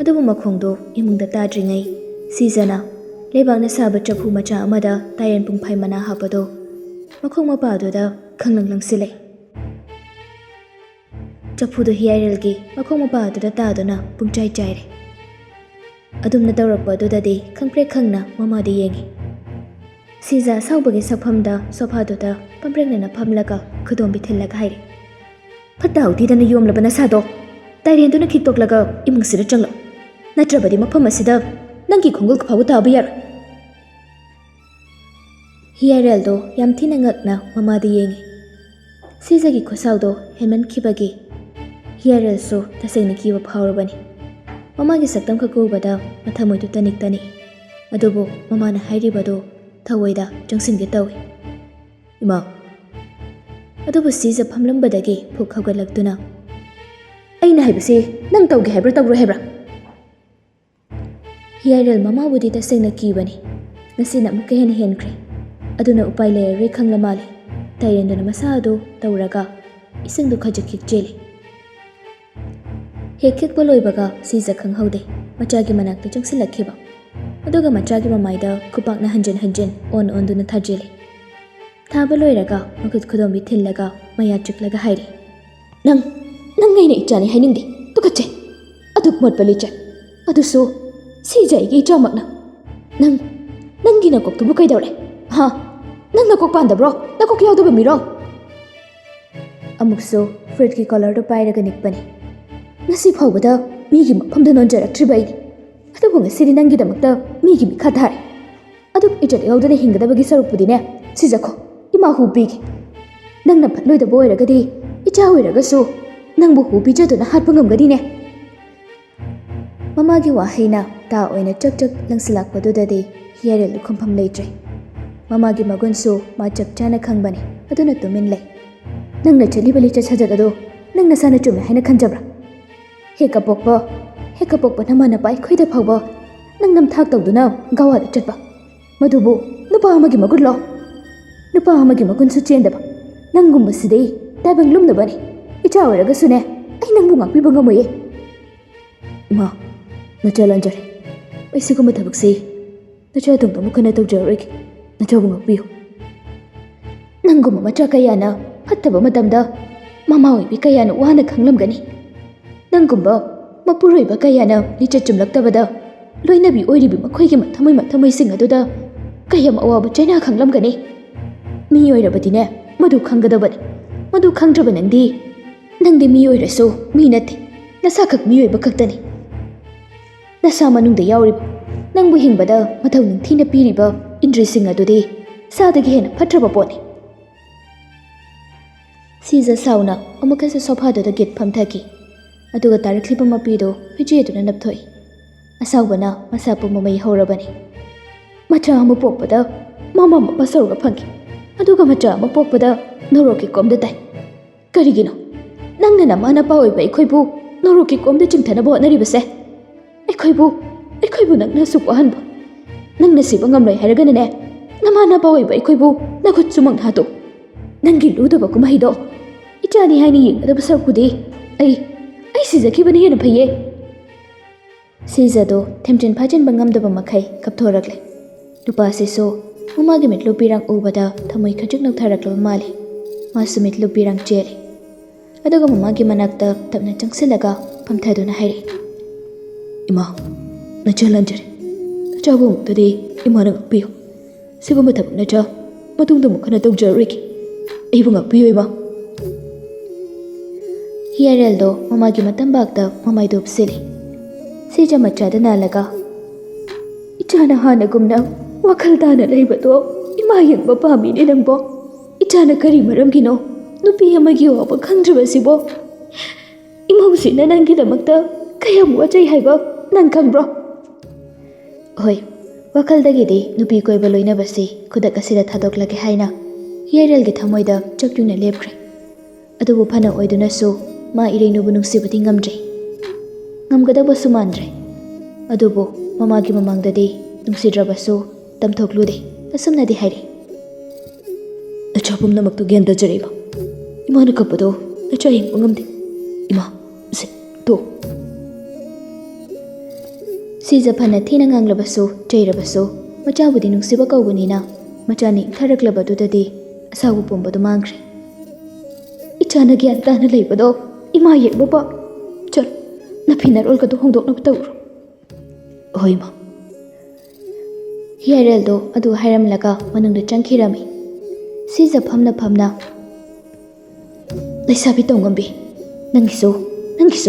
ꯑꯗꯨꯕꯨ ꯃꯈꯣꯡꯗꯨ ꯏꯃꯨꯡꯗ ꯇꯥꯗ꯭ꯔꯤꯉꯩ ꯁꯤꯖꯅ ꯂꯩꯕꯥꯛꯅ ꯁꯥꯕ ꯆꯐꯨ ꯃꯆꯥ ꯑꯃꯗ ꯇꯥꯏꯔꯦꯟ ꯄꯨꯡꯐꯥꯏ ꯃꯅꯥ ꯍꯥꯞꯄꯗꯨ ꯃꯈꯣꯡ ꯃꯄꯥꯗꯨꯗ ꯈꯪꯂꯪ ꯂꯪꯁꯤꯜꯂꯦ ꯆꯐꯨꯗꯨ ꯍꯤꯌꯥꯏꯔꯦꯜꯒꯤ ꯃꯈꯣꯡ ꯃꯄꯥꯗꯨꯗ ꯇꯥꯗꯨꯅ ꯄꯨꯡꯆꯥꯏ ꯆꯥꯏꯔꯦ ꯑꯗꯨꯝꯅ ꯇꯧꯔꯛꯄ ꯑꯗꯨꯗꯗꯤ ꯈꯪꯄ꯭ꯔꯦꯛ ꯈꯪꯅ ꯃꯃꯥꯗ ꯌꯦꯡꯉꯤ ꯁꯤꯖ ꯑꯁꯥꯎꯕꯒꯤ ꯁꯛꯐꯝꯗ ꯁꯣꯐꯥꯗꯨꯗ ꯄꯝꯄ꯭ꯔꯦꯛꯅꯅ ꯐꯝꯂꯒ ꯈꯨꯗꯣꯝꯕꯤ ꯊꯤꯜꯂꯒ ꯍꯥꯏꯔꯦ ꯐꯠꯇ ꯍꯥꯎꯊꯤꯗꯅ ꯌꯣꯝꯂꯕ ꯅꯁꯥꯗꯣ ꯇꯥꯏꯔꯦꯟꯗꯨꯅ ꯈꯤꯛꯇꯣꯛꯂꯒ ꯏꯃꯨꯡꯁꯤꯗ ꯆꯪꯂꯛ ꯅꯠꯇ꯭ꯔꯕꯗꯤ ꯃꯐꯝ ꯑꯁꯤꯗ ꯅꯪꯒꯤ ꯈꯣꯡꯒꯨꯜ ꯐꯥꯎꯕ ꯇꯥꯕ ꯌꯥꯔꯣꯏ ꯍꯤꯌꯥꯏꯔꯦꯜꯗꯣ ꯌꯥꯝ ꯊꯤꯅ ꯉꯛꯅ ꯃꯃꯥꯗ ꯌꯦꯡꯉꯤ ꯁꯤꯖꯒꯤ ꯈꯨꯠꯁꯥꯎꯗꯣ ꯍꯦꯟꯃꯟꯈꯤꯕꯒꯤ ꯍꯤꯌꯥꯏꯔꯦꯜꯁꯨ ꯇꯁꯦꯡꯅ ꯀꯤꯕ ꯐꯥꯎꯔꯕꯅꯤ ꯃꯃꯥꯒꯤ ꯁꯛꯇꯝ ꯈꯛ ꯎꯕꯗ ꯃꯊꯃꯣꯏꯗꯨ ꯇꯅꯤꯛ ꯇꯅꯤ ꯑꯗꯨꯕꯨ ꯃꯃꯥꯅ ꯍꯥꯏꯔꯤꯕꯗꯨ ꯊꯑꯣꯏꯗ ꯆꯪꯁꯤꯟꯒꯦ ꯇꯧꯏ ꯏꯃꯥ ꯑꯗꯨꯕꯨ ꯁꯤꯖ ꯐꯝꯂꯝꯕꯗꯒꯤ ꯐꯨꯛ ꯍꯧꯒꯠꯂꯛꯇꯨꯅ ꯑꯩꯅ ꯍꯥꯏꯕꯁꯤ ꯅꯪ ꯇꯧꯒꯦ ꯍꯥꯏꯕ꯭ꯔꯥ ꯇꯧꯔꯣꯏ ꯍꯥꯏꯕ꯭ꯔꯥ ꯍꯤꯌꯥꯏꯔꯦꯜ ꯃꯃꯥꯕꯨꯗꯤ ꯇꯁꯦꯡꯅ ꯀꯤꯕꯅꯤ ꯉꯁꯤꯅ ꯑꯃꯨꯛꯀ ꯍꯦꯟꯅ ꯍꯦꯟꯈ꯭ꯔꯦ ꯑꯗꯨꯅ ꯎꯄꯥꯏ ꯂꯩꯔꯔꯣꯏ ꯈꯪꯂ ꯃꯥꯜꯂꯤ ꯇꯥꯏꯔꯦꯟꯗꯨꯅ ꯃꯁꯥ ꯑꯗꯨ ꯇꯧꯔꯒ ꯏꯁꯤꯡꯗꯨ ꯈꯖꯤꯛ ꯈꯤꯛꯆꯤꯜꯂꯤ ꯍꯦꯛ ꯈꯤꯛꯄ ꯂꯣꯏꯕꯒ ꯁꯤꯖ ꯈꯪꯍꯧꯗꯦ ꯃꯆꯥꯒꯤ ꯃꯅꯥꯛꯇ ꯆꯪꯁꯤꯜꯂꯛꯈꯤꯕ ꯑꯗꯨꯒ ꯃꯆꯥꯒꯤ ꯃꯃꯥꯏꯗ ꯈꯨꯄꯥꯛꯅ ꯍꯟꯖꯤꯟ ꯍꯟꯖꯤꯟ ꯑꯣꯟꯗꯨꯅ ꯊꯥꯖꯤꯜꯂꯤ ꯊꯥꯕ ꯂꯣꯏꯔꯒ ꯃꯈꯨꯠ ꯈꯨꯗꯣꯝꯕꯤ ꯊꯤꯜꯂꯒ ꯃꯌꯥ ꯆꯤꯛꯂꯒ ꯍꯥꯏꯔꯤ ꯅꯪ ꯑꯩꯅ ꯏꯆꯥꯅꯤ ꯍꯥꯏꯅꯤꯡꯗꯦ ꯇꯨꯀꯠꯆꯩ ꯑꯗꯨꯛ ꯃꯣꯠꯄ ꯂꯤꯆꯠ ꯑꯗꯨꯁꯨ ꯁꯤꯖ ꯑꯩꯒꯤ ꯏꯆꯥꯃꯛꯅ ꯅꯪꯒꯤ ꯅꯀꯣꯛꯇꯨꯕꯨ ꯀꯩꯗꯧꯔꯦ ꯍꯥ ꯅꯪ ꯅꯀꯣꯛ ꯄꯥꯟꯗꯕ꯭ꯔꯣ ꯅꯀꯣꯛ ꯌꯥꯎꯗꯕ ꯃꯤꯔꯣ ꯑꯃꯨꯛꯁꯨ ꯐ꯭ꯔꯨꯏꯠꯀꯤ ꯀꯣꯂꯔꯗꯨ ꯄꯥꯏꯔꯒ ꯅꯤꯛꯄꯅꯤ ꯉꯁꯤ ꯐꯥꯎꯕꯗ ꯃꯤꯒꯤ ꯃꯐꯝꯗ ꯅꯣꯟꯖꯔꯛꯇ꯭ꯔꯤꯕ ꯑꯩꯅꯤ ꯑꯗꯨꯕꯨ ꯉꯁꯤꯗꯤ ꯅꯪꯒꯤꯗꯃꯛꯇ ꯃꯤꯒꯤ ꯃꯤꯈꯥ ꯊꯥꯔꯦ ꯑꯗꯨꯛ ꯏꯖꯠ ꯌꯥꯎꯗꯅ ꯍꯤꯡꯒꯗꯕꯒꯤ ꯁꯔꯨꯛꯄꯨꯗꯤꯅꯦ ꯁꯤꯖꯈꯣ ꯏꯃꯥ ꯍꯨ ꯄꯤꯒꯦ ꯅꯪꯅ ꯐꯠꯂꯣꯏꯗꯕ ꯑꯣꯏꯔꯒꯗꯤ ꯏꯆꯥ ꯑꯣꯏꯔꯒꯁꯨ ꯅꯪꯕꯨ ꯍꯨ ꯄꯤꯖꯗꯨꯅ ꯍꯥꯠꯄ ꯉꯝꯒꯅꯤꯅꯦ ꯃꯃꯥꯒꯤ ꯋꯥꯍꯩꯅ ꯇꯥ ꯑꯣꯏꯅ ꯆꯛ ꯆꯛ ꯂꯪꯁꯤꯜꯂꯛꯄꯗꯨꯗꯗꯤ ꯍꯤꯌꯥꯏꯔꯦꯜꯗꯨ ꯈꯨꯝꯐꯝ ꯂꯩꯇ꯭ꯔꯦ ꯃꯃꯥꯒꯤ ꯃꯒꯨꯟꯁꯨ ꯃꯥ ꯆꯞ ꯆꯥꯅ ꯈꯪꯕꯅꯤ ꯑꯗꯨꯅ ꯇꯨꯃꯤꯟ ꯂꯩ ꯅꯪꯅ ꯆꯠꯂꯤꯕ ꯂꯤꯆꯠ ꯁꯥꯖꯠ ꯑꯗꯣ ꯅꯪ ꯅꯁꯥꯅ ꯆꯨꯝꯃꯦ ꯍꯥꯏꯅ ꯈꯟꯖꯕ꯭ꯔꯥ ꯍꯦꯛ ꯀꯄꯣꯛꯄ ꯅꯃꯥꯟꯅꯕ ꯑꯩꯈꯣꯏꯗ ꯐꯥꯎꯕ ꯅꯪ ꯅꯝꯊꯥꯛ ꯇꯧꯗꯨꯅ ꯒꯋꯥꯗ ꯆꯠꯄ ꯃꯗꯨꯕꯨ ꯅꯨꯄꯥ ꯑꯃꯒꯤ ꯃꯒꯨꯟꯂꯣ ꯅꯨꯄꯥ ꯑꯃꯒꯤ ꯃꯒꯨꯟꯁꯨ ꯆꯦꯟꯗꯕ ꯅꯪꯒꯨꯝꯕꯁꯤꯗꯤ ꯇꯥꯏꯕꯪ ꯂꯨꯝꯅꯕꯅꯤ ꯏꯆꯥ ꯑꯣꯏꯔꯒꯁꯨꯅꯦ ꯑꯩ ꯅꯪꯕꯨ ꯉꯥꯛꯄꯤꯕ ꯉꯝꯃꯣꯏꯌꯦ ꯏꯃꯥ ꯅꯆꯥ ꯂꯥꯟꯖꯔꯦ ꯑꯩ ꯁꯤꯒꯨꯝꯕ ꯊꯕꯛꯁꯤ ꯅꯆꯥ ꯇꯨꯡꯗ ꯑꯃꯨꯛ ꯍꯟꯅ ꯇꯧꯖꯔꯔꯣꯏꯒꯦ ꯅꯆꯥꯕꯨ ꯉꯥꯛꯄꯤꯌꯨ ꯅꯪꯒꯨꯝꯕ ꯃꯆꯥ ꯀꯌꯥꯅ ꯐꯠꯇꯕ ꯃꯇꯝꯗ ꯃꯃꯥ ꯑꯣꯏꯕꯤ ꯀꯌꯥꯅ ꯋꯥꯅ ꯈꯪꯂꯝꯒꯅꯤ ꯅꯪꯒꯨꯝꯕ ꯃꯄꯨꯔꯣꯏꯕ ꯀꯌꯥꯅ ꯂꯤꯆꯠ ꯆꯨꯝꯂꯛꯇꯕꯗ ꯂꯣꯏꯅꯕꯤ ꯑꯣꯏꯔꯤꯕꯤ ꯃꯈꯣꯏꯒꯤ ꯃꯊꯃꯣꯏꯁꯤꯡ ꯑꯗꯨꯗ ꯀꯌꯥꯝ ꯑꯋꯥꯕ ꯆꯩꯅꯥ ꯈꯪꯂꯝꯒꯅꯤ ꯃꯤ ꯑꯣꯏꯔꯕꯗꯤꯅꯦ ꯃꯗꯨ ꯈꯪꯒꯗꯕꯅꯤ ꯃꯗꯨ ꯈꯪꯗ꯭ꯔꯕ ꯅꯪꯗꯤ ꯃꯤ ꯑꯣꯏꯔꯁꯨ ꯃꯤ ꯅꯠꯇꯦ ꯅꯁꯥꯈꯛ ꯃꯤ ꯑꯣꯏꯕ ꯈꯛꯇꯅꯤ ꯅꯁꯥ ꯃꯅꯨꯡꯗ ꯌꯥꯎꯔꯤꯕ ꯅꯪꯕꯨ ꯍꯤꯡꯕꯗ ꯃꯊꯧ ꯅꯤꯡꯊꯤꯅ ꯄꯤꯔꯤꯕ ꯏꯟꯗ꯭ꯔꯤꯁꯤꯡ ꯑꯗꯨꯗꯤ ꯁꯥꯗꯒꯤ ꯍꯦꯟꯅ ꯐꯠꯇ꯭ꯔꯕ ꯄꯣꯠꯅꯤ ꯁꯤꯖ ꯁꯥꯎꯅ ꯑꯃꯨꯛꯀꯁꯨ ꯁꯣꯐꯥꯗꯨꯗ ꯒꯤꯠ ꯐꯝꯊꯈꯤ ꯑꯗꯨꯒ ꯇꯥꯔꯛꯂꯤꯕ ꯃꯄꯤꯗꯨ ꯐꯤꯖꯦꯗꯨꯅ ꯅꯞꯊꯣꯛꯏ ꯑꯁꯥꯎꯕꯅ ꯃꯁꯥ ꯄꯨꯝꯕ ꯃꯩ ꯍꯧꯔꯕꯅꯤ ꯃꯆꯥ ꯑꯃ ꯄꯣꯛꯄꯗ ꯃꯃꯥ ꯃꯄꯥ ꯁꯧꯔꯒ ꯐꯪꯈꯤ ꯑꯗꯨꯒ ꯃꯆꯥ ꯑꯃ ꯄꯣꯛꯄꯗ ꯅꯣꯔꯣꯛꯀꯤ ꯀꯣꯝꯗ ꯇꯥꯏ꯫ ꯀꯔꯤꯒꯤꯅꯣ ꯅꯪꯅ ꯅꯃꯥ ꯅꯄꯥ ꯑꯣꯏꯕ ꯑꯩꯈꯣꯏꯕꯨ ꯅꯣꯔꯣꯛꯀꯤ ꯀꯣꯝꯗ ꯆꯤꯡꯊꯅꯕ ꯍꯣꯠꯅꯔꯤꯕꯁꯦ? ꯑꯩꯈꯣꯏꯕꯨ ꯅꯪꯅ ꯑꯁꯨꯛ ꯋꯥꯍꯟꯕ, ꯅꯪꯅ ꯁꯤꯕ ꯉꯝꯂꯣꯏ ꯍꯥꯏꯔꯒꯅꯅꯦ ꯅꯃꯥ ꯅꯄꯥ ꯑꯣꯏꯕ ꯑꯩꯈꯣꯏꯕꯨ ꯅꯈꯨꯠ ꯁꯨꯃꯛꯅ ꯍꯥꯠꯇꯣꯛ꯫ ꯅꯪꯒꯤ ꯂꯨꯗꯕ ꯀꯨꯝꯍꯩꯗꯣ ꯏꯆꯥꯅꯤ ꯍꯥꯏꯅ ꯌꯦꯡꯒꯗꯕ ꯁꯔꯨꯛꯄꯨꯗꯤ ꯑꯩ ꯁꯤꯖꯈꯤꯕꯅ ꯍꯦꯟꯅ ꯐꯩꯌꯦ꯫ ꯁꯤꯖꯗꯣ ꯊꯦꯝꯖꯤꯟ ꯐꯥꯖꯤꯟꯕ ꯉꯝꯗꯕ ꯃꯈꯩ ꯀꯞꯊꯣꯔꯛꯂꯦ꯫ ꯅꯨꯄꯥꯁꯤꯁꯨ ꯃꯃꯥꯒꯤ ꯃꯤꯠꯂꯨ ꯄꯤꯔꯥꯡ ꯎꯕꯗ ꯊꯃꯣꯏ ꯈꯖꯤꯛ ꯅꯧꯊꯔꯛꯂꯕ ꯃꯥꯜꯂꯤ꯫ ꯃꯥꯁꯨ ꯃꯤꯠꯂꯨ ꯄꯤꯔꯥꯡ ꯆꯦꯜꯂꯤ꯫ ꯑꯗꯨꯒ ꯃꯃꯥꯒꯤ ꯃꯅꯥꯛꯇ ꯇꯞꯅ ꯆꯪꯁꯤꯜꯂꯒ ꯐꯝꯊꯗꯨꯅ ꯍꯥꯏꯔꯛꯏ, ꯏꯃꯥ, ꯅꯆꯥ ꯂꯟꯖꯔꯦ꯫ ꯅꯆꯥꯕꯨ ꯑꯃꯨꯛꯇꯗꯤ ꯏꯃꯥꯅ ꯉꯥꯛꯄꯤꯌꯨ꯫ ꯁꯤꯒꯨꯝꯕ ꯊꯕꯛ ꯅꯆꯥ ꯃꯇꯨꯡꯗ ꯑꯃꯨꯛ ꯍꯟꯅ ꯇꯧꯖꯔꯔꯣꯏꯒꯦ꯫ ꯑꯩꯕꯨ ꯉꯥꯛꯄꯤꯌꯨ ꯏꯃꯥ꯫ ꯍꯤꯌꯥꯔꯦꯜꯗꯣ ꯃꯃꯥꯒꯤ ꯃꯇꯝꯕꯥꯛꯇ ꯃꯃꯥꯏꯗꯣ ꯎꯞꯁꯤꯜꯂꯤ꯫ ꯁꯤꯖ ꯃꯆꯥꯗ ꯅꯥꯜꯂꯒ, ꯏꯆꯥꯅ ꯍꯥꯟꯅꯒꯨꯝꯅ ꯋꯥꯈꯜ ꯇꯥꯅ ꯂꯩꯕꯗꯣ ꯏꯃꯥ ꯌꯦꯡꯕ ꯄꯥꯝꯃꯤꯅꯦ ꯅꯪꯕꯣ꯫ ꯏꯆꯥꯅ ꯀꯔꯤ ꯃꯔꯝꯒꯤꯅꯣ ꯅꯨꯄꯤ ꯑꯃꯒꯤ ꯑꯋꯥꯕ ꯈꯪꯗ꯭ꯔꯤꯕꯁꯤꯕꯣ? ꯏꯃꯧꯁꯤꯅ ꯅꯪꯒꯤꯗꯃꯛꯇ ꯀꯌꯥꯝ ꯋꯥꯖꯩ ꯍꯥꯏꯕ ꯅꯪ ꯈꯪꯕ꯭ꯔꯣ? ꯍꯣꯏ, ꯋꯥꯈꯜꯗꯒꯤꯗꯤ ꯅꯨꯄꯤ ꯀꯣꯏꯕ ꯂꯣꯏꯅꯕꯁꯤ ꯈꯨꯗꯛ ꯑꯁꯤꯗ ꯊꯥꯗꯣꯛꯂꯒꯦ ꯍꯥꯏꯅ ꯍꯤꯌꯥꯔꯦꯜꯒꯤ ꯊꯃꯣꯏꯗ ꯆꯛꯌꯨꯡꯅ ꯂꯦꯞꯈ꯭ꯔꯦ꯫ ꯑꯗꯨꯕꯨ ꯐꯅ ꯑꯣꯏꯗꯨꯅꯁꯨ ꯃꯥ ꯏꯔꯩꯅꯨꯕꯨ ꯅꯨꯡꯁꯤꯕꯗꯤ ꯉꯝꯗ꯭ꯔꯦ, ꯉꯝꯒꯗꯕꯁꯨ ꯃꯥꯟꯗ꯭ꯔꯦ꯫ ꯑꯗꯨꯕꯨ ꯃꯃꯥꯒꯤ ꯃꯃꯥꯡꯗꯗꯤ ꯅꯨꯡꯁꯤꯗ꯭ꯔꯕꯁꯨ ꯇꯝꯊꯣꯛꯂꯨꯗꯦ꯫ ꯑꯁꯨꯝꯅꯗꯤ ꯍꯥꯏꯔꯤ, ꯅꯆꯥ ꯄꯨꯝꯅꯃꯛꯇꯨ ꯒ꯭ꯌꯥꯟ ꯇꯥꯖꯔꯦ ꯏꯃꯥ꯫ ꯏꯃꯥꯅ ꯀꯞꯄꯗꯣ ꯅꯆꯥ ꯌꯦꯡꯕ ꯉꯝꯗꯦ꯫ ꯏꯃꯥ, ꯁꯦ ꯇꯣꯛ꯫ ꯁꯤꯖ ꯐꯅ ꯊꯤꯅ ꯉꯥꯡꯂꯕꯁꯨ ꯆꯩꯔꯕꯁꯨ ꯃꯆꯥꯕꯨꯗꯤ ꯅꯨꯡꯁꯤꯕ ꯀꯧꯕꯅꯤꯅ ꯃꯆꯥꯅ ꯏꯪꯊꯔꯛꯂꯕꯗꯨꯗꯗꯤ ꯑꯁꯥꯎꯕ ꯄꯨꯝꯕꯗꯨ ꯃꯥꯡꯈ꯭ꯔꯦ꯫ ꯏꯆꯥꯅ ꯒ꯭ꯌꯥꯟ ꯇꯥꯅ ꯂꯩꯕꯗꯣ ꯏꯃꯥ ꯌꯦꯡꯕ ꯄꯥꯝ꯫ ꯆꯠꯂꯣ, ꯅꯐꯤ ꯅꯔꯣꯜꯒꯗꯣ ꯍꯣꯡꯗꯣꯛꯅꯕ ꯇꯧꯔꯣ꯫ ꯍꯣꯏ ꯏꯃꯥ꯫ ꯍꯤꯌꯥꯔꯦꯜꯗꯣ ꯑꯗꯨ ꯍꯥꯏꯔꯝꯂꯒ ꯃꯅꯨꯡꯗ ꯆꯪꯈꯤꯔꯝꯃꯤ꯫ ꯁꯤꯖ ꯐꯝꯅ ꯐꯝꯅ, ꯂꯩꯁꯥꯕꯤ ꯇꯧꯉꯝꯕꯤ, ꯅꯪꯒꯤꯁꯨ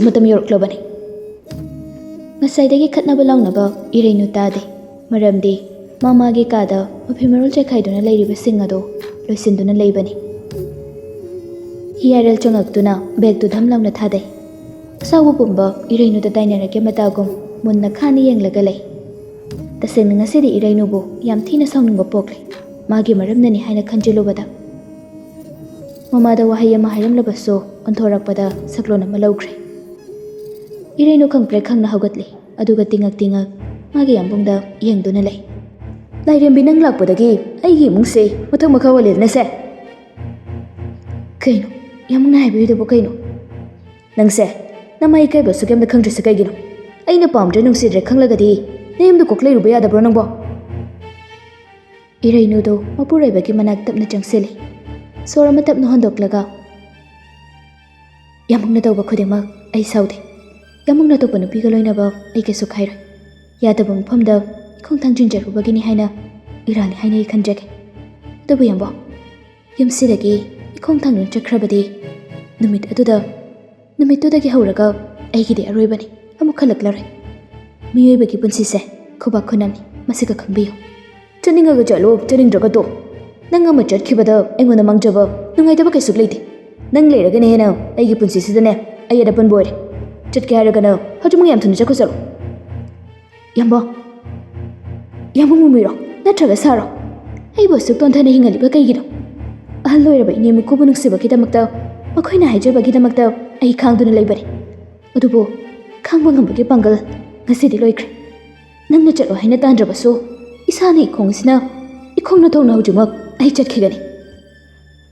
ꯃꯇꯝ ꯌꯧꯔꯛꯂꯕꯅꯤ꯫ ꯉꯁꯥꯏꯗꯒꯤ ꯈꯠꯅꯕ ꯂꯥꯎꯅꯕ ꯏꯔꯩꯅꯨ ꯇꯥꯗꯦ꯫ ꯃꯔꯝꯗꯤ ꯃꯃꯥꯒꯤ ꯀꯥꯗ ꯃꯐꯤ ꯃꯔꯣꯜ ꯆꯥꯏꯈꯥꯏꯗꯨꯅ ꯂꯩꯔꯤꯕꯁꯤꯡ ꯑꯗꯣ ꯂꯣꯏꯁꯤꯟꯗꯨꯅ ꯂꯩꯕꯅꯤ꯫ ꯍꯤꯌꯥꯔꯦꯜ ꯆꯪꯉꯛꯇꯨꯅ ꯕꯦꯒꯇꯨ ꯙꯝ ꯂꯥꯎꯅ ꯊꯥꯗꯩ꯫ ꯑꯁꯥꯎꯕ ꯄꯨꯝꯕ ꯏꯔꯩꯅꯨꯗ ꯇꯥꯏꯅꯔꯒꯦ ꯃꯇꯥꯒꯨꯝ ꯃꯨꯟꯅ ꯈꯥꯅ ꯌꯦꯡꯂꯒ ꯂꯩ꯫ ꯇꯁꯦꯡꯅ ꯉꯁꯤꯗꯤ ꯏꯔꯩꯅꯨꯕꯨ ꯌꯥꯝ ꯊꯤꯅ ꯁꯥꯎꯅꯤꯡꯕ ꯄꯣꯛꯂꯦ, ꯃꯥꯒꯤ ꯃꯔꯝꯅꯅꯤ ꯍꯥꯏꯅ ꯈꯟꯖꯤꯜꯂꯨꯕꯗ꯫ ꯃꯃꯥꯗ ꯋꯥꯍꯩ ꯑꯃ ꯍꯥꯏꯔꯝꯂꯕꯁꯨ ꯑꯣꯟꯊꯣꯔꯛꯄꯗ ꯁꯛꯂꯣꯟ ꯑꯃ ꯂꯧꯈ꯭ꯔꯦ꯫ ꯏꯔꯩꯅꯨ ꯈꯪꯄ꯭ꯔꯦꯛ ꯈꯪꯅ ꯍꯧꯒꯠꯂꯤ꯫ ꯑꯗꯨꯒ ꯇꯤꯡꯉꯛ ꯃꯥꯒꯤ ꯌꯥꯝꯕꯨꯡꯗ ꯌꯦꯡꯗꯨꯅ ꯂꯩ꯫ ꯂꯥꯏꯔꯦꯝꯕꯤ, ꯅꯪ ꯂꯥꯛꯄꯗꯒꯤ ꯑꯩꯒꯤ ꯏꯃꯨꯡꯁꯦ ꯃꯊꯛ ꯃꯈꯥ ꯑꯣꯜꯂꯦꯗꯅꯁꯦ꯫ ꯀꯩꯅꯣ ꯌꯥꯝꯕꯨꯡꯅ ꯍꯥꯏꯕꯤꯔꯤꯗꯨꯕꯨ ꯀꯩꯅꯣ? ꯅꯪꯁꯦ ꯅꯃꯥ ꯏꯀꯥꯏꯕꯁꯨ ꯀꯩꯝꯇ ꯈꯪꯗ꯭ꯔꯤꯁꯦ ꯀꯩꯒꯤꯅꯣ? ꯑꯩꯅ ꯄꯥꯝꯗ꯭ꯔꯦ ꯅꯨꯡꯁꯤꯗ꯭ꯔꯦ ꯈꯪꯂꯒꯗꯤ ꯅꯌꯨꯝꯗ ꯀꯣꯛ ꯂꯩꯔꯨꯕ ꯌꯥꯗꯕ꯭ꯔꯣ ꯅꯪꯕꯣ? ꯏꯔꯩꯅꯨꯗꯣ ꯃꯄꯨꯔꯣꯏꯕꯒꯤ ꯃꯅꯥꯛ ꯇꯞꯅ ꯆꯪꯁꯤꯜꯂꯤ꯫ ꯁꯣꯔ ꯑꯃ ꯇꯞꯅ ꯍꯣꯟꯗꯣꯛꯂꯒ, ꯌꯥꯝꯕꯨꯡꯅ ꯇꯧꯕ ꯈꯨꯗꯤꯡꯃꯛ ꯑꯩ ꯁꯥꯎꯗꯦ꯫ ꯌꯥꯝꯕꯨꯡꯅ ꯑꯇꯣꯞꯄ ꯅꯨꯄꯤꯒ ꯂꯣꯏꯅꯕ ꯑꯩ ꯀꯩꯁꯨ ꯈꯥꯏꯔꯣꯏ꯫ ꯌꯥꯗꯕ ꯃꯐꯝꯗ ꯏꯈꯣꯡ ꯊꯥꯡꯖꯤꯟꯖꯔꯨꯕꯒꯤꯅꯤ ꯍꯥꯏꯅ ꯏꯔꯥꯜꯂꯦ ꯍꯥꯏꯅ ꯑꯩ ꯈꯟꯖꯒꯦ꯫ ꯑꯗꯨꯕꯨ ꯌꯥꯝꯕꯣ, ꯌꯨꯝꯁꯤꯗꯒꯤ ꯏꯈꯣꯡ ꯊꯥꯡꯗꯨꯅ ꯆꯠꯈ꯭ꯔꯕꯗꯤ ꯅꯨꯃꯤꯠꯇꯨꯗꯒꯤ ꯍꯧꯔꯒ ꯑꯩꯒꯤꯗꯤ ꯑꯔꯣꯏꯕꯅꯤ, ꯑꯃꯨꯛ ꯍꯜꯂꯛꯂꯔꯣꯏ꯫ ꯃꯤꯑꯣꯏꯕꯒꯤ ꯄꯨꯟꯁꯤꯁꯦ ꯈꯨꯕꯥꯛ ꯈꯨꯅꯝꯅꯤ, ꯃꯁꯤꯒ ꯈꯪꯕꯤꯌꯨ꯫ ꯆꯠꯅꯤꯡꯉꯒ ꯆꯠꯂꯣ, ꯆꯠꯅꯤꯡꯗ꯭ꯔꯒ ꯇꯣꯛ꯫ ꯅꯪ ꯑꯃ ꯆꯠꯈꯤꯕꯗ ꯑꯩꯉꯣꯟꯗ ꯃꯥꯡꯖꯕ ꯅꯨꯡꯉꯥꯏꯇꯕ ꯀꯩꯁꯨ ꯂꯩꯇꯦ꯫ ꯅꯪ ꯂꯩꯔꯒꯅ ꯍꯦꯟꯅ ꯑꯩꯒꯤ ꯄꯨꯟꯁꯤꯁꯤꯗꯅꯦ ꯑꯩ ꯑꯄꯟꯕ ꯑꯣꯏꯔꯦ꯫ ꯆꯠꯀꯦ ꯍꯥꯏꯔꯒꯅ ꯍꯧꯖꯤꯛꯃꯛ ꯌꯥꯝ ꯊꯨꯅ ꯆꯠꯂꯣ꯫ ꯌꯥꯝꯕꯣ, ꯌꯥꯝꯕꯨꯡ ꯃꯃꯤꯔꯣ ꯅꯠꯇ꯭ꯔꯒ ꯁꯥꯔꯣ? ꯑꯩꯕꯨ ꯑꯁꯨꯛ ꯇꯣꯟꯊꯅ ꯍꯤꯡꯍꯜꯂꯤꯕ ꯀꯩꯒꯤꯅꯣ? ꯑꯍꯜ ꯑꯣꯏꯔꯕ ꯏꯅꯦꯝꯃꯀꯨꯕꯨ ꯅꯨꯡꯁꯤꯕꯒꯤꯗꯃꯛꯇ ꯃꯈꯣꯏꯅ ꯍꯥꯏꯖꯕꯒꯤꯗꯃꯛꯇ ꯑꯩ ꯈꯥꯡꯗꯨꯅ ꯂꯩꯕꯅꯤ꯫ ꯑꯗꯨꯕꯨ ꯈꯥꯡꯕ ꯉꯝꯕꯒꯤ ꯄꯥꯡꯒꯜ ꯉꯁꯤꯗꯤ ꯂꯣꯏꯈ꯭ꯔꯦ꯫ ꯅꯪꯅ ꯆꯠꯂꯣ ꯍꯥꯏꯅ ꯇꯥꯟꯗ꯭ꯔꯕꯁꯨ ꯏꯁꯥꯅ ꯏꯈꯣꯡꯅ ꯊꯣꯡꯅ ꯍꯧꯖꯤꯛꯃꯛ ꯑꯩ ꯆꯠꯈꯤꯒꯅꯤ꯫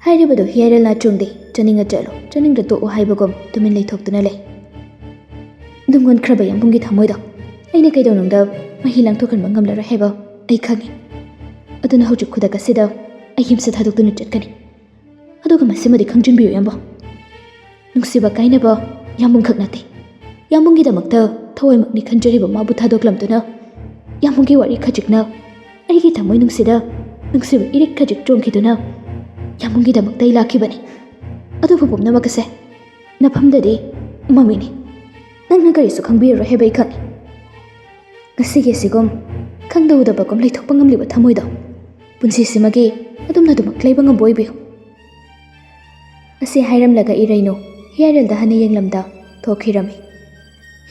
ꯍꯥꯏꯔꯤꯕꯗꯨ ꯍꯤꯌꯥꯔꯦꯜ ꯅꯥꯆꯨꯡꯗꯦ꯫ ꯆꯠꯅꯤꯡꯉ ꯆꯠꯂꯣ, ꯆꯠꯅꯤꯡꯗ꯭ꯔ ꯇꯣꯛꯑꯣ ꯍꯥꯏꯕꯒꯨꯝ ꯇꯨꯃꯤꯟ ꯂꯩꯊꯣꯛꯇꯨꯅ ꯂꯩ꯫ ꯅꯨꯡꯒꯣꯟꯈ꯭ꯔꯕ ꯌꯥꯝꯕꯨꯡꯒꯤ ꯊꯃꯣꯏꯗꯣ ꯑꯩꯅ ꯀꯩꯗꯧꯅꯨꯡꯗ ꯃꯍꯤ ꯂꯥꯡꯊꯣꯛꯍꯟꯕ ꯉꯝꯂꯔꯣꯏ ꯍꯥꯏꯕ ꯑꯩ ꯈꯪꯉꯤ꯫ ꯑꯗꯨꯅ ꯍꯧꯖꯤꯛ ꯈꯨꯗꯛ ꯑꯁꯤꯗ ꯑꯩ ꯌꯨꯝꯁꯦ ꯊꯥꯗꯣꯛꯇꯨꯅ ꯆꯠꯀꯅꯤ꯫ ꯑꯗꯨꯒ ꯃꯁꯤꯃꯗꯤ ꯈꯪꯖꯤꯟꯕꯤꯌꯨ ꯌꯥꯝꯕꯣ, ꯅꯨꯡꯁꯤꯕ ꯀꯥꯏꯅꯕ ꯌꯥꯝꯕꯨꯡꯈꯛ ꯅꯠꯇꯦ, ꯌꯥꯝꯕꯨꯡꯒꯤꯗꯃꯛꯇ ꯊꯋꯥꯏꯃꯛꯅꯤ ꯈꯟꯖꯔꯤꯕ ꯃꯥꯕꯨ ꯊꯥꯗꯣꯛꯂꯝꯗꯨꯅ ꯌꯥꯝꯕꯨꯡꯒꯤ ꯋꯥꯔꯤ ꯈꯖꯤꯛꯅ ꯑꯩꯒꯤ ꯊꯃꯣꯏ ꯅꯨꯡꯁꯤꯗ ꯅꯨꯡꯁꯤꯕ ꯏꯔꯤꯛ ꯈꯖꯤꯛ ꯆꯣꯡꯈꯤꯗꯨꯅ ꯌꯥꯝꯕꯨꯡꯒꯤꯗꯃꯛꯇ ꯑꯩ ꯂꯥꯛꯈꯤꯕꯅꯤ꯫ ꯑꯗꯨꯕꯨ ꯄꯨꯝꯅꯃꯛ ꯑꯁꯦ ꯅꯐꯝꯗꯗꯤ ꯃꯃꯤꯅꯤ꯫ ꯅꯪꯅ ꯀꯔꯤꯁꯨ ꯈꯪꯕꯤꯔꯔꯣꯏ ꯍꯥꯏꯕ ꯑꯩ ꯈꯪꯉꯤ꯫ ꯉꯁꯤꯒꯤ ꯑꯁꯤꯒꯨꯝ ꯈꯪꯗꯧꯗꯕꯒꯨꯝ ꯂꯩꯊꯣꯛꯄ ꯉꯝꯂꯤꯕ ꯊꯃꯣꯏꯗꯣ ꯄꯨꯟꯁꯤꯁꯤꯃꯒꯤ ꯑꯗꯨꯝꯅꯗꯨꯃꯛ ꯂꯩꯕ ꯉꯝꯕ ꯑꯣꯏꯕꯤꯌꯨ꯫ ꯑꯁꯤ ꯍꯥꯏꯔꯝꯂꯒ ꯏꯔꯩꯅꯨ ꯍꯤꯌꯥꯔꯦꯜꯗ ꯍꯟꯅ ꯌꯦꯡꯂꯝꯗ ꯊꯣꯛꯈꯤꯔꯝꯃꯤ꯫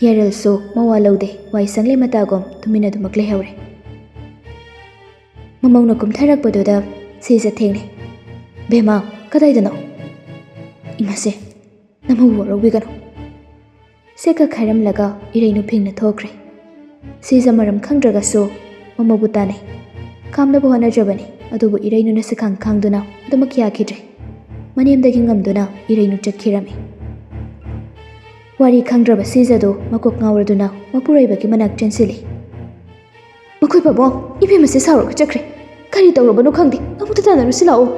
ꯍꯤꯌꯥꯔꯦꯜꯁꯨ ꯃꯋꯥ ꯂꯧꯗꯦ, ꯋꯥꯏ ꯁꯪꯂꯦ ꯃꯇꯥꯒꯨꯝ ꯇꯨꯃꯤꯟꯅ ꯑꯗꯨꯃꯛ ꯂꯩꯍꯧꯔꯦ꯫ ꯃꯃꯧꯅ ꯀꯨꯝꯊꯔꯛꯄꯗꯨꯗ ꯁꯤꯖ ꯊꯦꯡꯅꯩ꯫ ꯕꯦꯃꯥ ꯀꯗꯥꯏꯗꯅꯣ? ꯏꯃꯥꯁꯦ ꯅꯃꯧ ꯋꯥꯔꯧꯕꯤꯒꯅꯨ꯫ ꯁꯦꯀꯛ ꯍꯥꯏꯔꯝꯂꯒ ꯏꯔꯩꯅꯨ ꯐꯤꯡꯅ ꯊꯣꯛꯈ꯭ꯔꯦ꯫ ꯁꯤꯖ ꯃꯔꯝ ꯈꯪꯗ꯭ꯔꯒꯁꯨ ꯃꯃꯧꯕꯨ ꯇꯥꯟꯅꯩ꯫ ꯈꯥꯝꯅꯕ ꯍꯣꯠꯅꯖꯕꯅꯤ, ꯑꯗꯨꯕꯨ ꯏꯔꯩꯅꯨꯅ ꯁꯤꯈꯥꯡ ꯈꯥꯡꯗꯨꯅ ꯑꯗꯨꯃꯛ ꯌꯥꯈꯤꯗ꯭ꯔꯦ꯫ ꯃꯅꯦꯝꯗꯒꯤ ꯉꯝꯗꯨꯅ ꯏꯔꯩꯅꯨ ꯆꯠꯈꯤꯔꯝꯃꯤ꯫ ꯋꯥꯔꯤ ꯈꯪꯗ꯭ꯔꯕ ꯁꯤꯖꯗꯨ ꯃꯀꯣꯛ ꯉꯥꯎꯔꯗꯨꯅ ꯃꯄꯨꯔꯣꯏꯕꯒꯤ ꯃꯅꯥꯛ ꯆꯦꯟꯁꯤꯜꯂꯤ꯫ ꯃꯈꯣꯏ ꯄꯥꯕꯨꯡ, ꯏꯕꯦꯝꯃꯁꯦ ꯁꯥꯎꯔꯒ ꯆꯠꯈ꯭ꯔꯦ꯫ ꯀꯔꯤ ꯇꯧꯔꯕꯅꯣ ꯈꯪꯗꯦ, ꯑꯃꯨꯛꯇ ꯇꯥꯟꯅꯔꯨꯁꯤ ꯂꯥꯛꯑꯣ꯫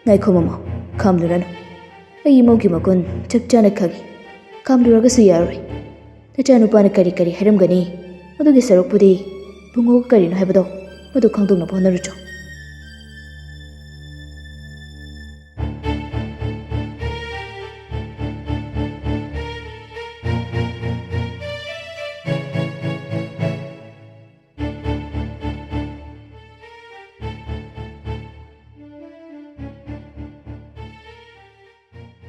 ꯉꯥꯏꯈꯣ ꯃꯃꯥ, ꯈꯥꯝꯂꯨꯔꯅꯨ꯫ ꯑꯩ ꯏꯃꯧꯒꯤ ꯃꯒꯨꯟ ꯆꯞ ꯆꯥꯅ ꯈꯪꯏ꯫ ꯈꯥꯝꯂꯨꯔꯒꯁꯨ ꯌꯥꯔꯣꯏ꯫ ꯅꯆꯥꯅꯨꯄꯥꯅ ꯀꯔꯤ ꯀꯔꯤ ꯍꯥꯏꯔꯝꯒꯅꯤ, ꯑꯗꯨꯒꯤ ꯁꯔꯨꯛꯄꯨꯗꯤ ꯕꯨꯡꯉꯣꯒ ꯀꯔꯤꯅꯣ ꯍꯥꯏꯕꯗꯣ ꯃꯗꯨ ꯈꯪꯗꯣꯛꯅꯕ ꯍꯣꯠꯅꯔꯨꯆꯣ꯫